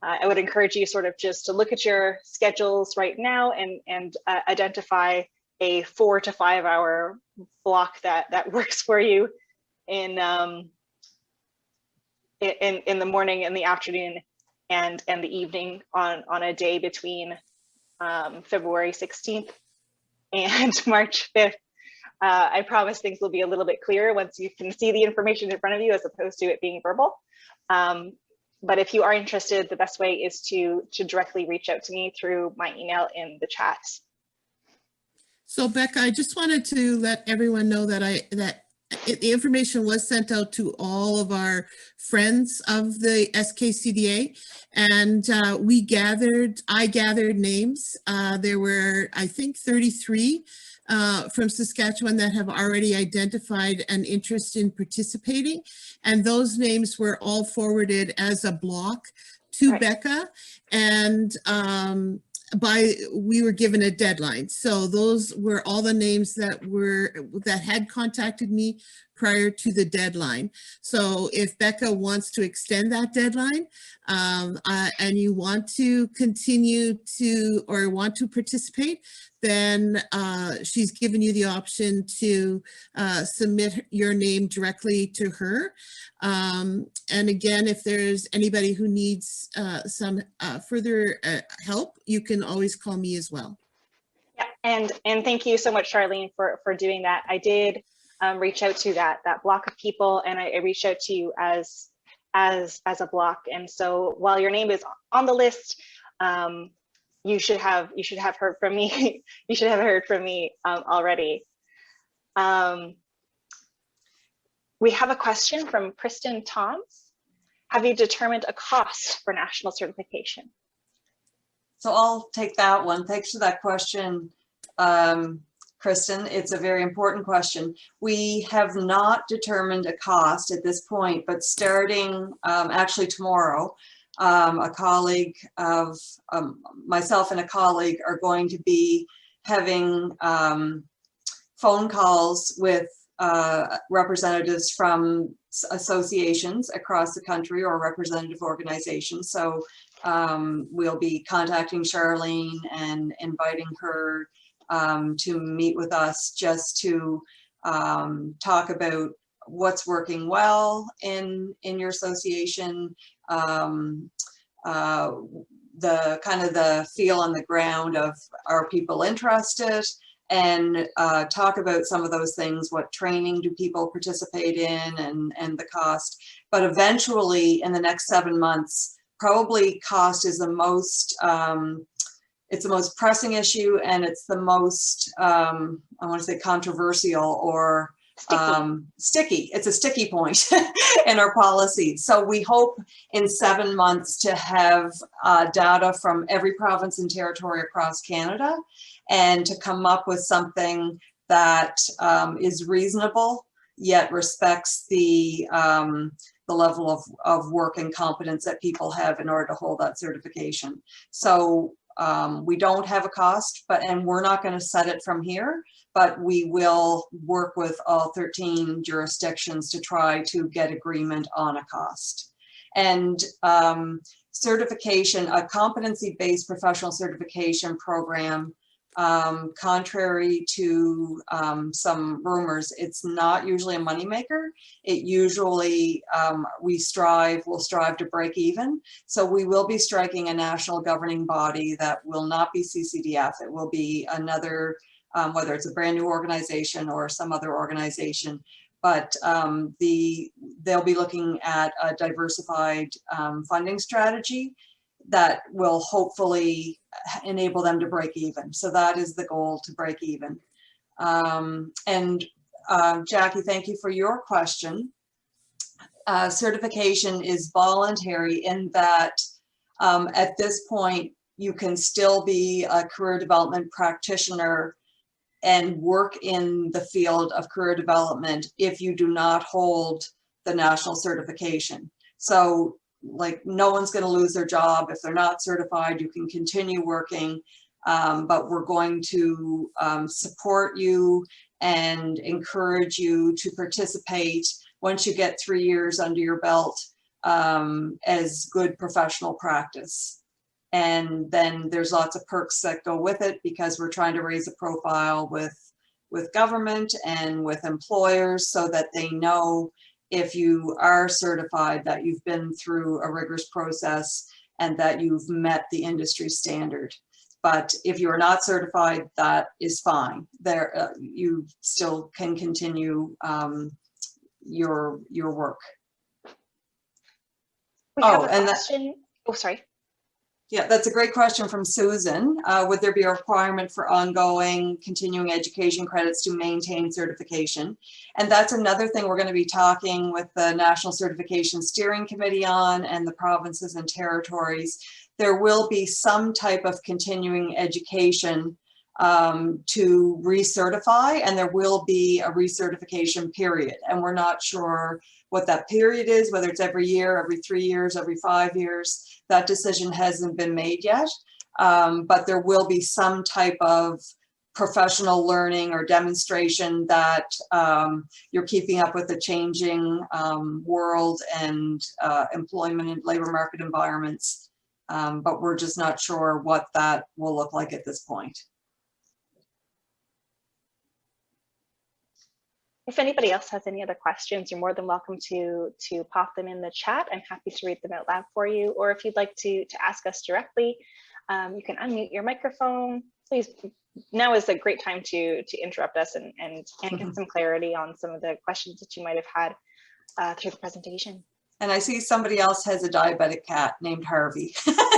I would encourage you sort of just to look at your schedules right now and identify a 4 to 5 hour block that works for you in the morning and the afternoon and the evening on a day between February 16th and March 5th. I promise things will be a little bit clearer once you can see the information in front of you as opposed to it being verbal. But if you are interested, the best way is to directly reach out to me through my email in the chat. So Becca, I just wanted to let everyone know that the information was sent out to all of our friends of the SKCDA, and I gathered names. There were, I think, 33 from Saskatchewan that have already identified an interest in participating, and those names were all forwarded as a block to Right. Becca, and we were given a deadline. So those were all the names that had contacted me prior to the deadline. So if Becca wants to extend that deadline and you want to continue to or want to participate, then she's given you the option to submit your name directly to her. And again, if there's anybody who needs some further help, you can always call me as well. Yeah, and thank you so much, Charlene, for doing that. I did reach out to that block of people, and I reached out to you as a block. And so while your name is on the list, you should have heard from me. You should have heard from me already. We have a question from Kristen Toms. Have you determined a cost for national certification? So I'll take that one. Thanks for that question, Kristen. It's a very important question. We have not determined a cost at this point, but starting actually tomorrow, a colleague of myself and a colleague are going to be having phone calls with representatives from associations across the country or representative organizations. So we'll be contacting Charlene and inviting her to meet with us just to talk about what's working well in your association, the kind of the feel on the ground of are people interested, and talk about some of those things. What training do people participate in, and the cost. But eventually in the next 7 months, probably cost is the most, it's the most pressing issue, and it's the most, I want to say controversial or sticky. It's a sticky point in our policy. So we hope in 7 months to have data from every province and territory across Canada, and to come up with something that is reasonable yet respects the level of work and competence that people have in order to hold that certification. So we don't have a cost, and we're not going to set it from here, but we will work with all 13 jurisdictions to try to get agreement on a cost. And certification, a competency-based professional certification program, contrary to some rumors, it's not usually a moneymaker. It usually, we'll strive to break even. So we will be striking a national governing body that will not be CCDF. It will be another, whether it's a brand new organization or some other organization, but they'll be looking at a diversified funding strategy that will hopefully enable them to break even. So that is the goal, to break even. And Jackie, thank you for your question. Certification is voluntary in that at this point, you can still be a career development practitioner and work in the field of career development if you do not hold the national certification. So like, no one's going to lose their job if they're not certified. You can continue working, but we're going to support you and encourage you to participate once you get 3 years under your belt as good professional practice. And then there's lots of perks that go with it, because we're trying to raise a profile with government and with employers so that they know if you are certified that you've been through a rigorous process and that you've met the industry standard. But if you are not certified, that is fine. There, you still can continue your work. We have a question. Oh, sorry. Yeah, that's a great question from Susan. Would there be a requirement for ongoing continuing education credits to maintain certification? And that's another thing we're going to be talking with the National Certification Steering Committee on, and the provinces and territories. There will be some type of continuing education to recertify, and there will be a recertification period. And we're not sure what that period is, whether it's every year, every 3 years, every 5 years. That decision hasn't been made yet, but there will be some type of professional learning or demonstration that you're keeping up with the changing world and employment and labor market environments, but we're just not sure what that will look like at this point. If anybody else has any other questions, you're more than welcome to pop them in the chat. I'm happy to read them out loud for you. Or if you'd like to ask us directly, you can unmute your microphone. Please, now is a great time to interrupt us and get some clarity on some of the questions that you might have had through the presentation. And I see somebody else has a diabetic cat named Harvey,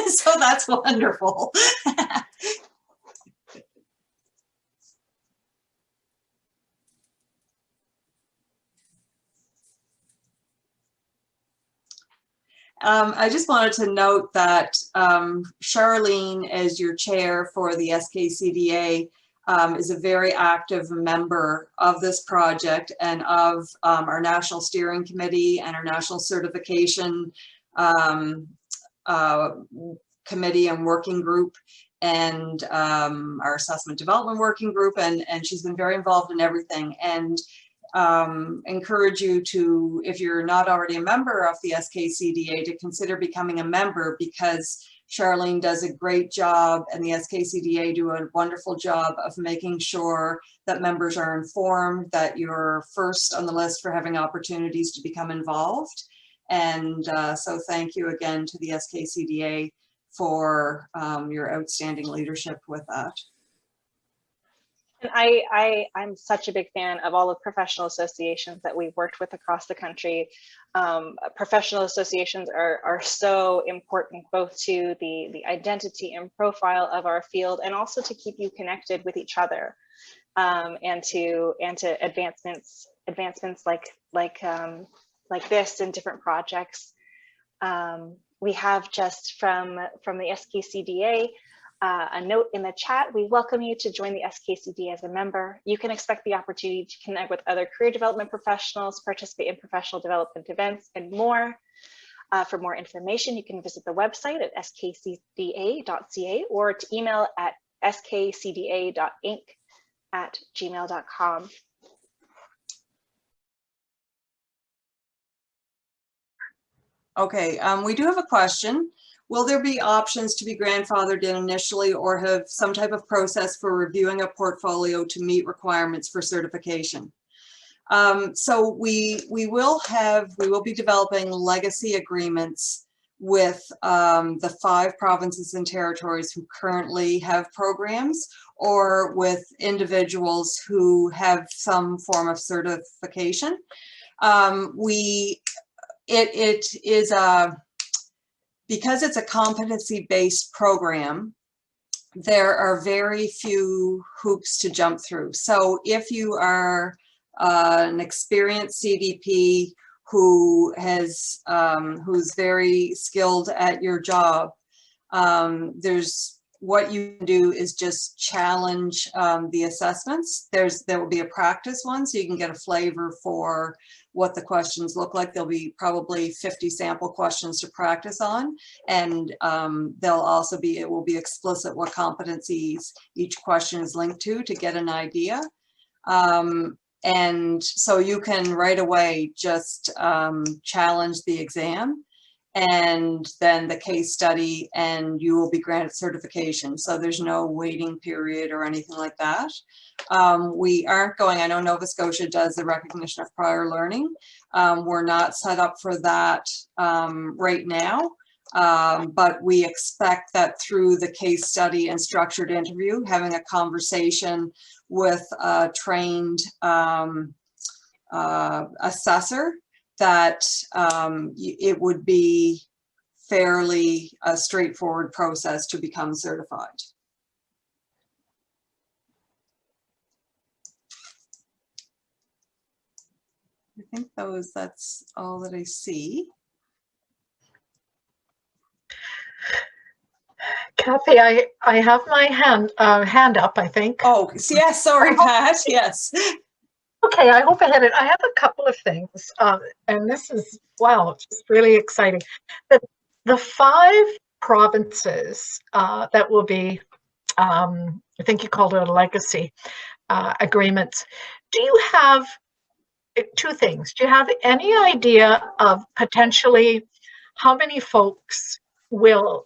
so that's wonderful. I just wanted to note that Charlene, as your chair for the SKCDA, is a very active member of this project and of our National Steering Committee and our National Certification Committee and Working Group, and our Assessment Development Working Group, and she's been very involved in everything. And encourage you to, if you're not already a member of the SKCDA, to consider becoming a member, because Charlene does a great job and the SKCDA do a wonderful job of making sure that members are informed, that you're first on the list for having opportunities to become involved. And so thank you again to the SKCDA for your outstanding leadership with that. And I'm such a big fan of all the professional associations that we've worked with across the country. Professional associations are so important, both to the identity and profile of our field, and also to keep you connected with each other, and to advancements like this and different projects. We have just from the SKCDA a note in the chat. We welcome you to join the SKCDA as a member. You can expect the opportunity to connect with other career development professionals, participate in professional development events, and more. For more information, you can visit the website at skcda.ca or to email at skcda.inc@gmail.com. Okay, we do have a question. Will there be options to be grandfathered in initially, or have some type of process for reviewing a portfolio to meet requirements for certification? So we will be developing legacy agreements with the 5 provinces and territories who currently have programs, or with individuals who have some form of certification. Because it's a competency-based program, there are very few hoops to jump through. So if you are an experienced CDP who's very skilled at your job, what you can do is just challenge the assessments. There will be a practice one, so you can get a flavor for what the questions look like. There'll be probably 50 sample questions to practice on, and it will be explicit what competencies each question is linked to get an idea. And so you can right away just challenge the exam, and then the case study, and you will be granted certification. So there's no waiting period or anything like that. We aren't going, I know Nova Scotia does the recognition of prior learning. We're not set up for that right now, but we expect that through the case study and structured interview, having a conversation with a trained assessor, that it would be fairly a straightforward process to become certified. I think that's all that I see. Kathy, I have my hand up, I think. Oh, yes, sorry, Pat, yes. Okay, I hope I had it. I have a couple of things, and this is, wow, it's just really exciting. The 5 provinces that will be I think you called it a legacy agreements. Do you have two things? Do you have any idea of potentially how many folks will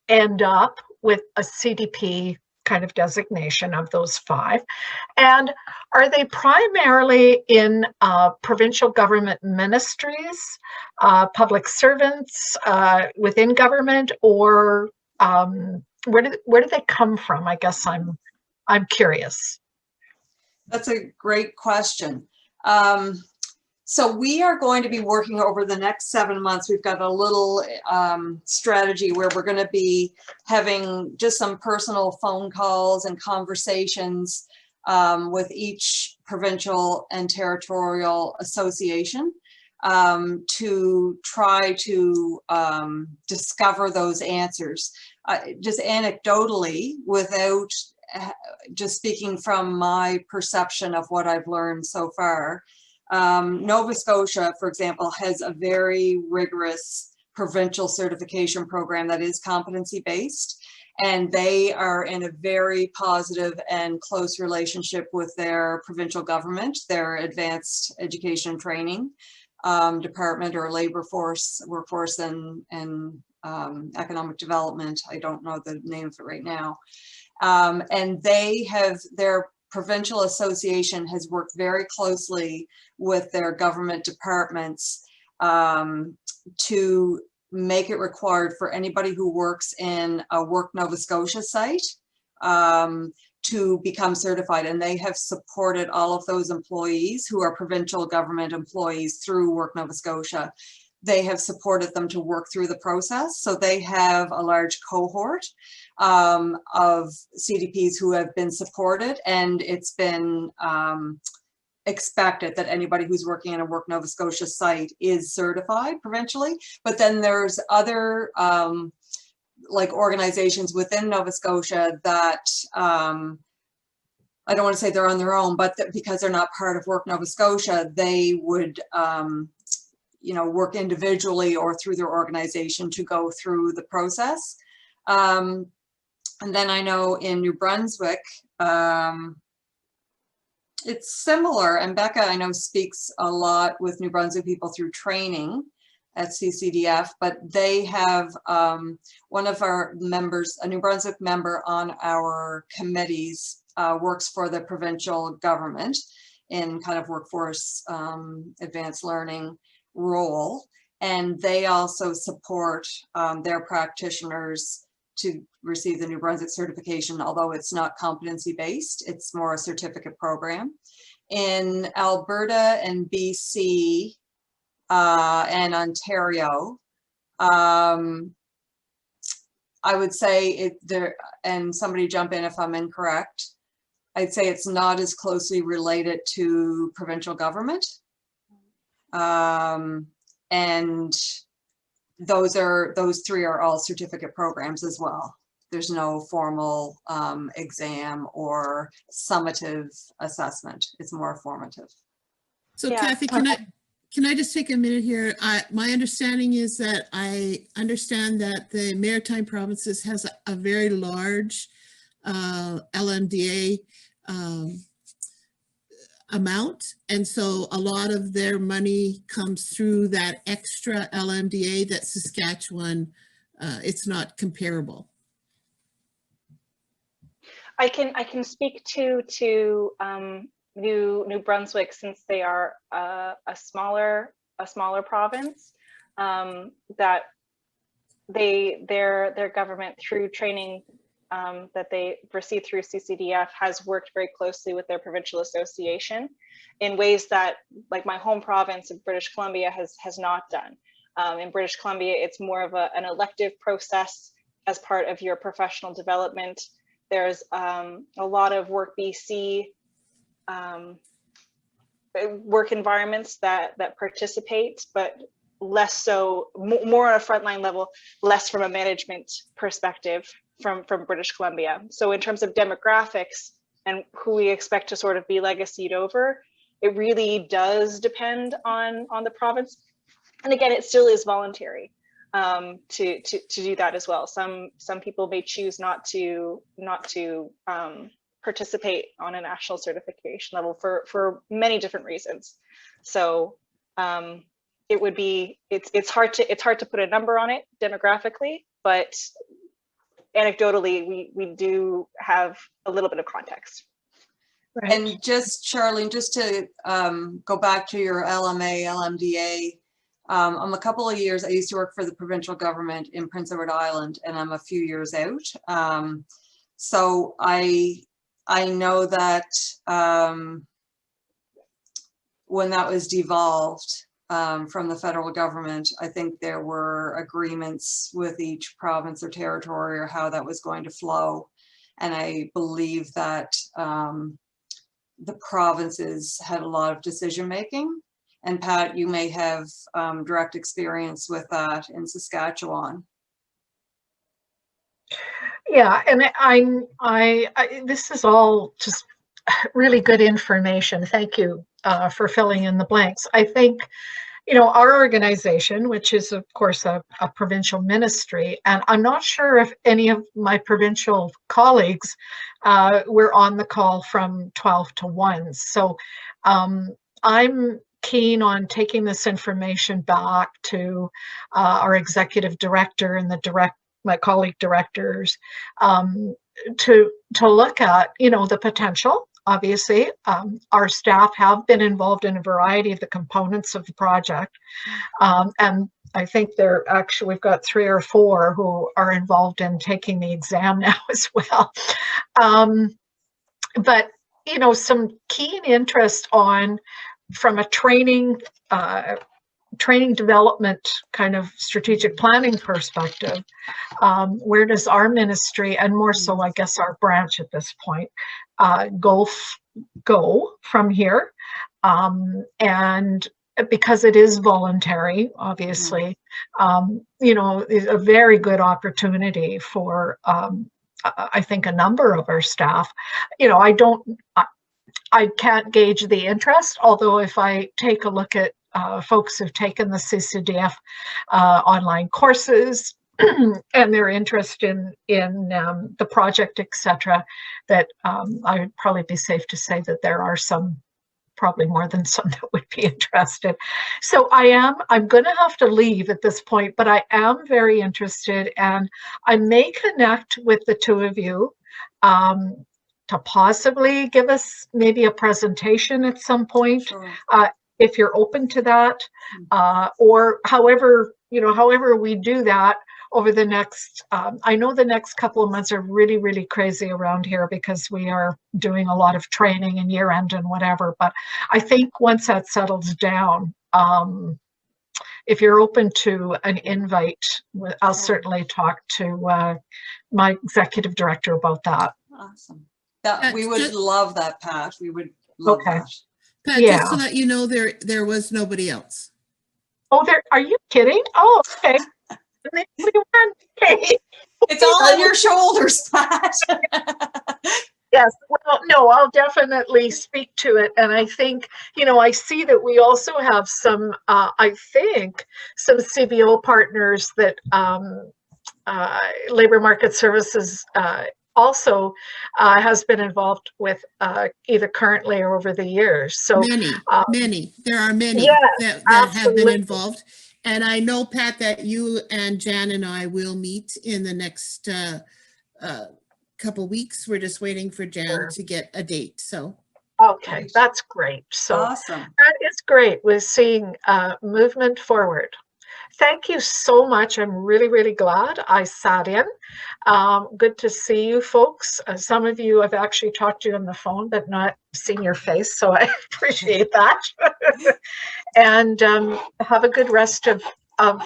end up with a CDP kind of designation of those 5? And are they primarily in provincial government ministries, public servants within government, or where do they come from? I guess I'm curious. That's a great question. So we are going to be working over the next 7 months. We've got a little strategy where we're going to be having just some personal phone calls and conversations with each provincial and territorial association to try to discover those answers. Just anecdotally, without just speaking from my perception of what I've learned so far, Nova Scotia, for example, has a very rigorous provincial certification program that is competency-based, and they are in a very positive and close relationship with their provincial government, their advanced education training department, or labor force, workforce and economic development. I don't know the name of it right now. And they have, their provincial association has worked very closely with their government departments to make it required for anybody who works in a Work Nova Scotia site to become certified. And they have supported all of those employees who are provincial government employees through Work Nova Scotia. They have supported them to work through the process. So they have a large cohort of CDPs who have been supported, and it's been expected that anybody who's working in a Work Nova Scotia site is certified provincially. But then there's other like organizations within Nova Scotia that I don't want to say they're on their own, but because they're not part of Work Nova Scotia, they would you know, work individually or through their organization to go through the process. And then I know in New Brunswick, it's similar, and Becca, I know, speaks a lot with New Brunswick people through training at CCDF, but they have one of our members, a New Brunswick member on our committees, works for the provincial government in kind of workforce advanced learning role, and they also support their practitioners to receive the New Brunswick certification, although it's not competency-based, it's more a certificate program. In Alberta and BC and Ontario, I would say there, and somebody jump in if I'm incorrect, I'd say it's not as closely related to provincial government. And those three are all certificate programs as well. There's no formal exam or summative assessment. It's more formative. So Yeah. Kathy, can I just take a minute here? My understanding is that I understand that the Maritime Provinces has a very large LMDA amount, and so a lot of their money comes through that extra LMDA that Saskatchewan, it's not comparable. I can speak to New Brunswick, since they are a smaller province, that their government, through training that they receive through CCDF, has worked very closely with their provincial association in ways that, like, my home province of British Columbia has not done. In British Columbia, it's more of an elective process as part of your professional development. There's a lot of Work BC work environments that participate, but less so, more on a frontline level, less from a management perspective from British Columbia. So in terms of demographics and who we expect to sort of be legacied over, it really does depend on the province. And again, it still is voluntary. to do that as well. Some people may choose not to participate on a national certification level for many different reasons. So it would be it's hard to put a number on it demographically, but anecdotally we do have a little bit of context. Right. And just Charlene, just to go back to your LMA, LMDA, I'm a couple of years, I used to work for the provincial government in Prince Edward Island, and I'm a few years out. So I know that when that was devolved from the federal government, I think there were agreements with each province or territory or how that was going to flow. And I believe that the provinces had a lot of decision making. And Pat, you may have direct experience with that in Saskatchewan. Yeah, and I this is all just really good information. Thank you for filling in the blanks. I think, you know, our organization, which is of course a provincial ministry, and I'm not sure if any of my provincial colleagues were on the call from 12 to 1. So I'm keen on taking this information back to our executive director and my colleague directors to look at, you know, the potential. Obviously, our staff have been involved in a variety of the components of the project, and I think we've got 3 or 4 who are involved in taking the exam now as well. But you know, some keen interest from a training development kind of strategic planning perspective, where does our ministry, and more so I guess our branch at this point, go from here? And because it is voluntary, obviously, you know, is a very good opportunity for I think a number of our staff. You know, I can't gauge the interest, although if I take a look at folks who've taken the CCDF online courses and their interest in the project, etc., that I would probably be safe to say that there are some, probably more than some, that would be interested. So I'm going to have to leave at this point, but I am very interested, and I may connect with the 2 of you to possibly give us maybe a presentation at some point. Sure. If you're open to that, or however we do that over the next, I know the next couple of months are really, really crazy around here because we are doing a lot of training and year end and whatever, but I think once that settles down, if you're open to an invite, I'll certainly talk to my executive director about that. Awesome. We would love that, Pat. We would love that. Pat, Yeah. just to let you know, there was nobody else. Oh, are you kidding? Oh, okay. Okay. It's all on your shoulders, Pat. Yes, well, no, I'll definitely speak to it. And I think, you know, I see that we also have some, I think, some CBO partners that Labor Market Services also has been involved with either currently or over the years. So many. There are many that have been involved. And I know, Pat, that you and Jan and I will meet in the next couple weeks. We're just waiting for Jan to get a date. So okay, that's great. So awesome. That is great. We're seeing movement forward. Thank you so much. I'm really, really glad I sat in. Good to see you folks. Some of you I've actually talked to you on the phone, but not seen your face, so I appreciate that. And have a good rest of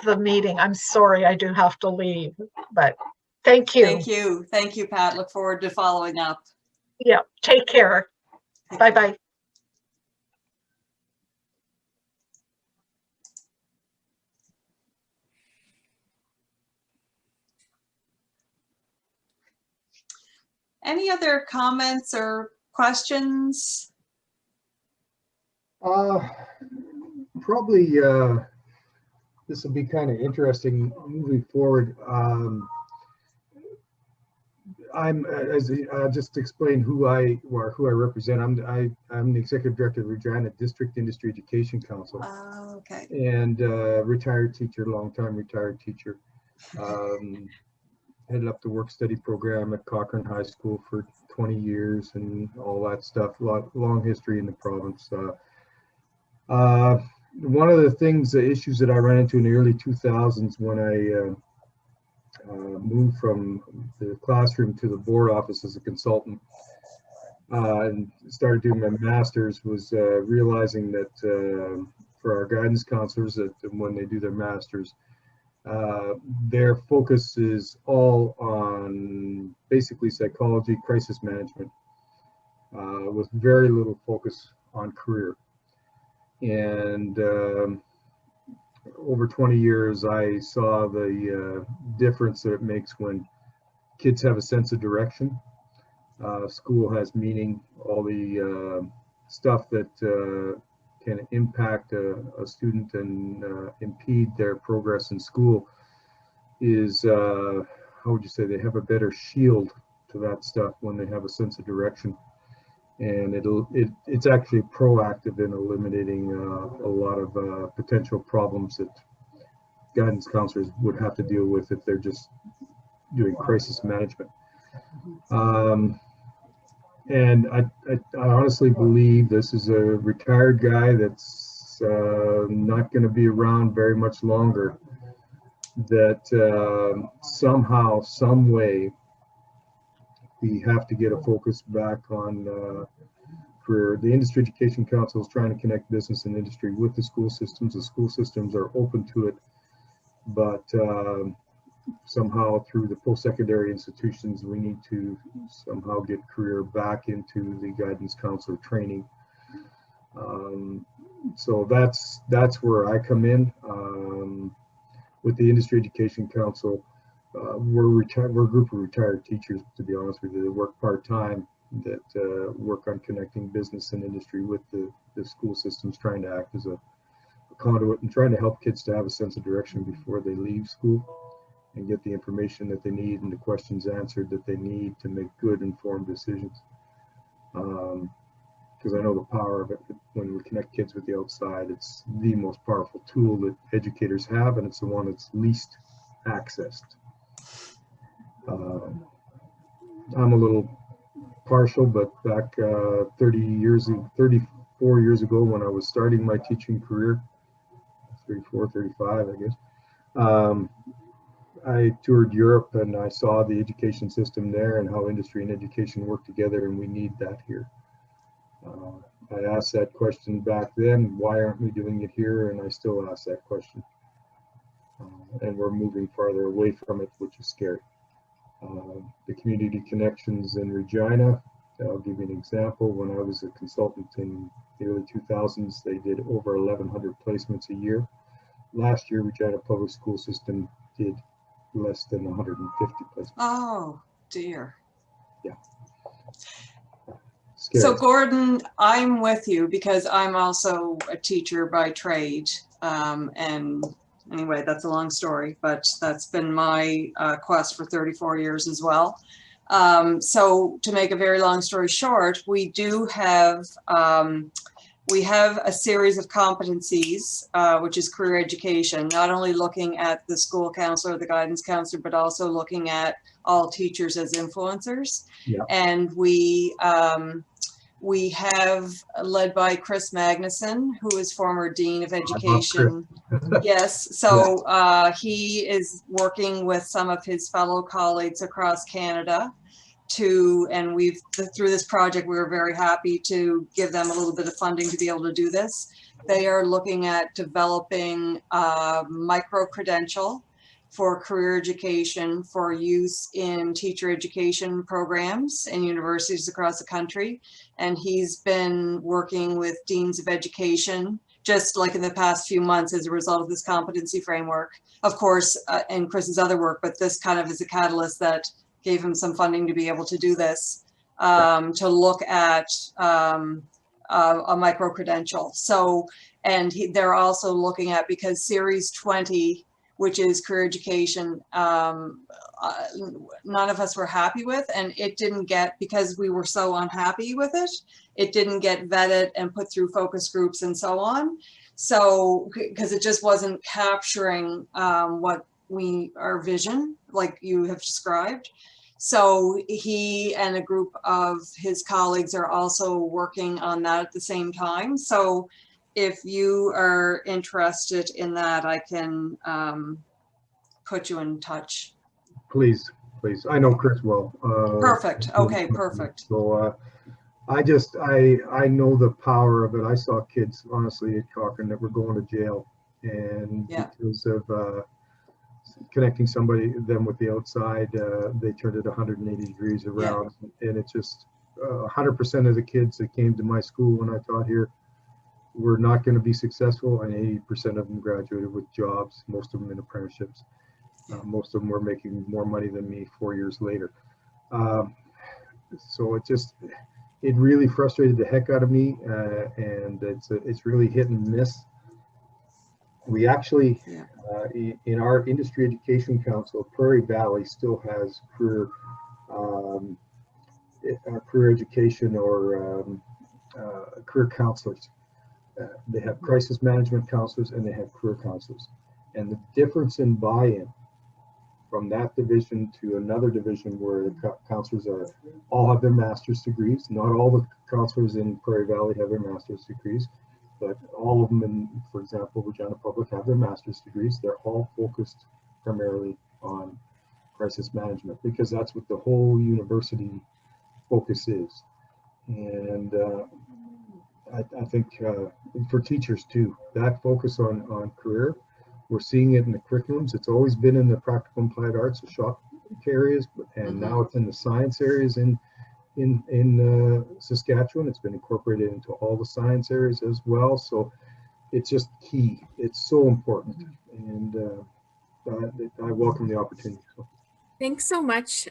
the meeting. I'm sorry I do have to leave, but thank you. Thank you. Thank you, Pat. Look forward to following up. Yeah, take care. Bye-bye. Any other comments or questions? Probably this will be kind of interesting moving forward. I'm just explain who I represent. I'm the executive director of Regina District Industry Education Council. Oh, okay. And retired teacher, longtime retired teacher. Headed up the work study program at Cochrane High School for 20 years and all that stuff. Long history in the province. One of the issues that I ran into in the early 2000s when I moved from the classroom to the board office as a consultant and started doing my master's was realizing that for our guidance counselors that when they do their master's, their focus is all on basically psychology, crisis management, with very little focus on career. And over 20 years, I saw the difference that it makes when kids have a sense of direction. School has meaning, all the stuff that can impact a student and impede their progress in school is, how would you say, they have a better shield to that stuff when they have a sense of direction. And it's actually proactive in eliminating a lot of potential problems that guidance counselors would have to deal with if they're just doing crisis management. And I honestly believe this is a retired guy that's not going to be around very much longer, that somehow, some way, we have to get a focus back on career. The Industry Education Council is trying to connect business and industry with the school systems. The school systems are open to it, but somehow through the post-secondary institutions, we need to somehow get career back into the guidance counselor training. So that's where I come in. With the Industry Education Council, we're a group of retired teachers, to be honest with you, that work part-time, that work on connecting business and industry with the school systems, trying to act as a conduit and trying to help kids to have a sense of direction before they leave school and get the information that they need and the questions answered that they need to make good informed decisions. Because I know the power of it. When we connect kids with the outside, it's the most powerful tool that educators have, and it's the one that's least accessed. I'm a little partial, but back 34 years ago when I was starting my teaching career, 34, 35, I guess, I toured Europe and I saw the education system there and how industry and education work together, and we need that here. I asked that question back then, why aren't we doing it here? And I still ask that question. And we're moving farther away from it, which is scary. The community connections in Regina, I'll give you an example. When I was a consultant in the early 2000s, they did over 1,100 placements a year. Last year, Regina Public School System did less than 150 placements. Oh, dear. Yeah. Scary. So Gordon, I'm with you because I'm also a teacher by trade. And anyway, that's a long story, but that's been my quest for 34 years as well. So to make a very long story short, we do have a series of competencies, which is career education, not only looking at the school counselor, the guidance counselor, but also looking at all teachers as influencers. Yeah. And we have, led by Chris Magnuson, who is former Dean of Education. Yes, so he is working with some of his fellow colleagues across Canada and through this project, we were very happy to give them a little bit of funding to be able to do this. They are looking at developing a micro-credential for career education for use in teacher education programs in universities across the country. And he's been working with deans of education, just like in the past few months as a result of this competency framework, of course, and Chris's other work, but this kind of is a catalyst that gave him some funding to be able to do this, to look at a micro-credential. So, and they're also looking at, because Series 20, which is career education, none of us were happy with, and it didn't get, because we were so unhappy with it, it didn't get vetted and put through focus groups and so on. So, because it just wasn't capturing what our vision, like you have described. So he and a group of his colleagues are also working on that at the same time. So if you are interested in that, I can put you in touch. Please, please. I know Chris well. Perfect. Okay, perfect. So I know the power of it. I saw kids, honestly, at Cochrane that were going to jail, and because of connecting them with the outside, they turned it 180 degrees around. And it's just 100% of the kids that came to my school when I taught here were not going to be successful, and 80% of them graduated with jobs, most of them in apprenticeships. Most of them were making more money than me 4 years later. So it really frustrated the heck out of me, and it's really hit and miss. We actually, in our Industry Education Council, Prairie Valley still has career education or career counselors. They have crisis management counselors and they have career counselors. And the difference in buy-in from that division to another division where the counselors all have their master's degrees. Not all the counselors in Prairie Valley have their master's degrees, but all of them in, for example, Regina Public have their master's degrees. They're all focused primarily on crisis management because that's what the whole university focus is. And I think for teachers too, that focus on career, we're seeing it in the curriculums. It's always been in the practical and applied arts, the shop areas, and now it's in the science areas in Saskatchewan. It's been incorporated into all the science areas as well. So it's just key. It's so important, and I welcome the opportunity. So. Thanks so much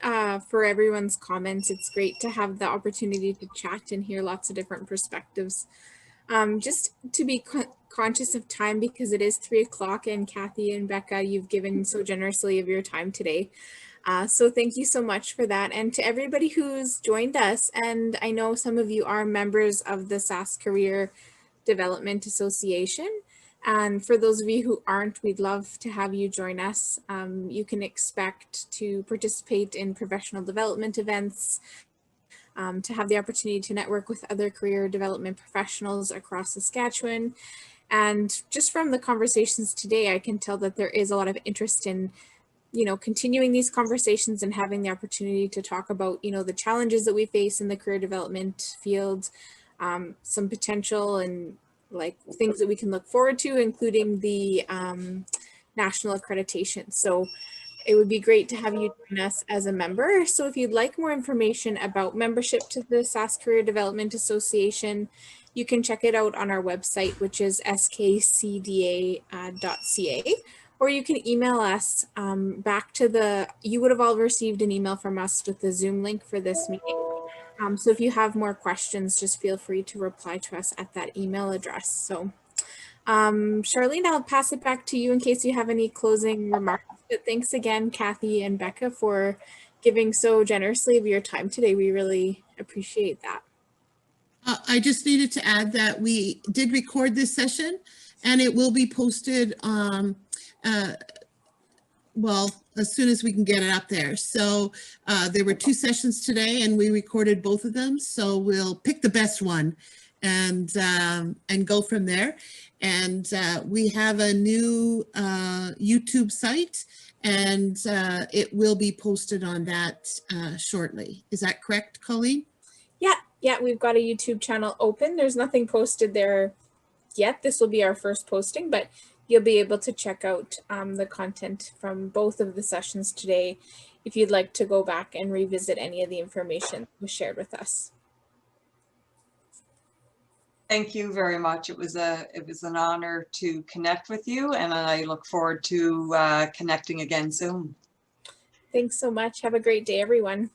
for everyone's comments. It's great to have the opportunity to chat and hear lots of different perspectives. Just to be conscious of time, because it is 3 o'clock, and Kathy and Becca, you've given so generously of your time today. So thank you so much for that. And to everybody who's joined us, and I know some of you are members of the SAS Career Development Association. And for those of you who aren't, we'd love to have you join us. You can expect to participate in professional development events, to have the opportunity to network with other career development professionals across Saskatchewan. And just from the conversations today, I can tell that there is a lot of interest in, continuing these conversations and having the opportunity to talk about, the challenges that we face in the career development field, some potential and like things that we can look forward to, including the national accreditation. So it would be great to have you join us as a member. So if you'd like more information about membership to the SAS Career Development Association, you can check it out on our website, which is skcda.ca, or you can email us you would have all received an email from us with the Zoom link for this meeting. So if you have more questions, just feel free to reply to us at that email address. So Charlene, I'll pass it back to you in case you have any closing remarks. But thanks again, Kathy and Becca, for giving so generously of your time today. We really appreciate that. I just needed to add that we did record this session, and it will be posted well, as soon as we can get it up there. So there were 2 sessions today, and we recorded both of them. So we'll pick the best one and go from there. And we have a new YouTube site, and it will be posted on that shortly. Is that correct, Colleen? Yeah, we've got a YouTube channel open. There's nothing posted there yet. This will be our first posting, but you'll be able to check out the content from both of the sessions today if you'd like to go back and revisit any of the information that was shared with us. Thank you very much. It was an honor to connect with you, and I look forward to connecting again soon. Thanks so much. Have a great day, everyone.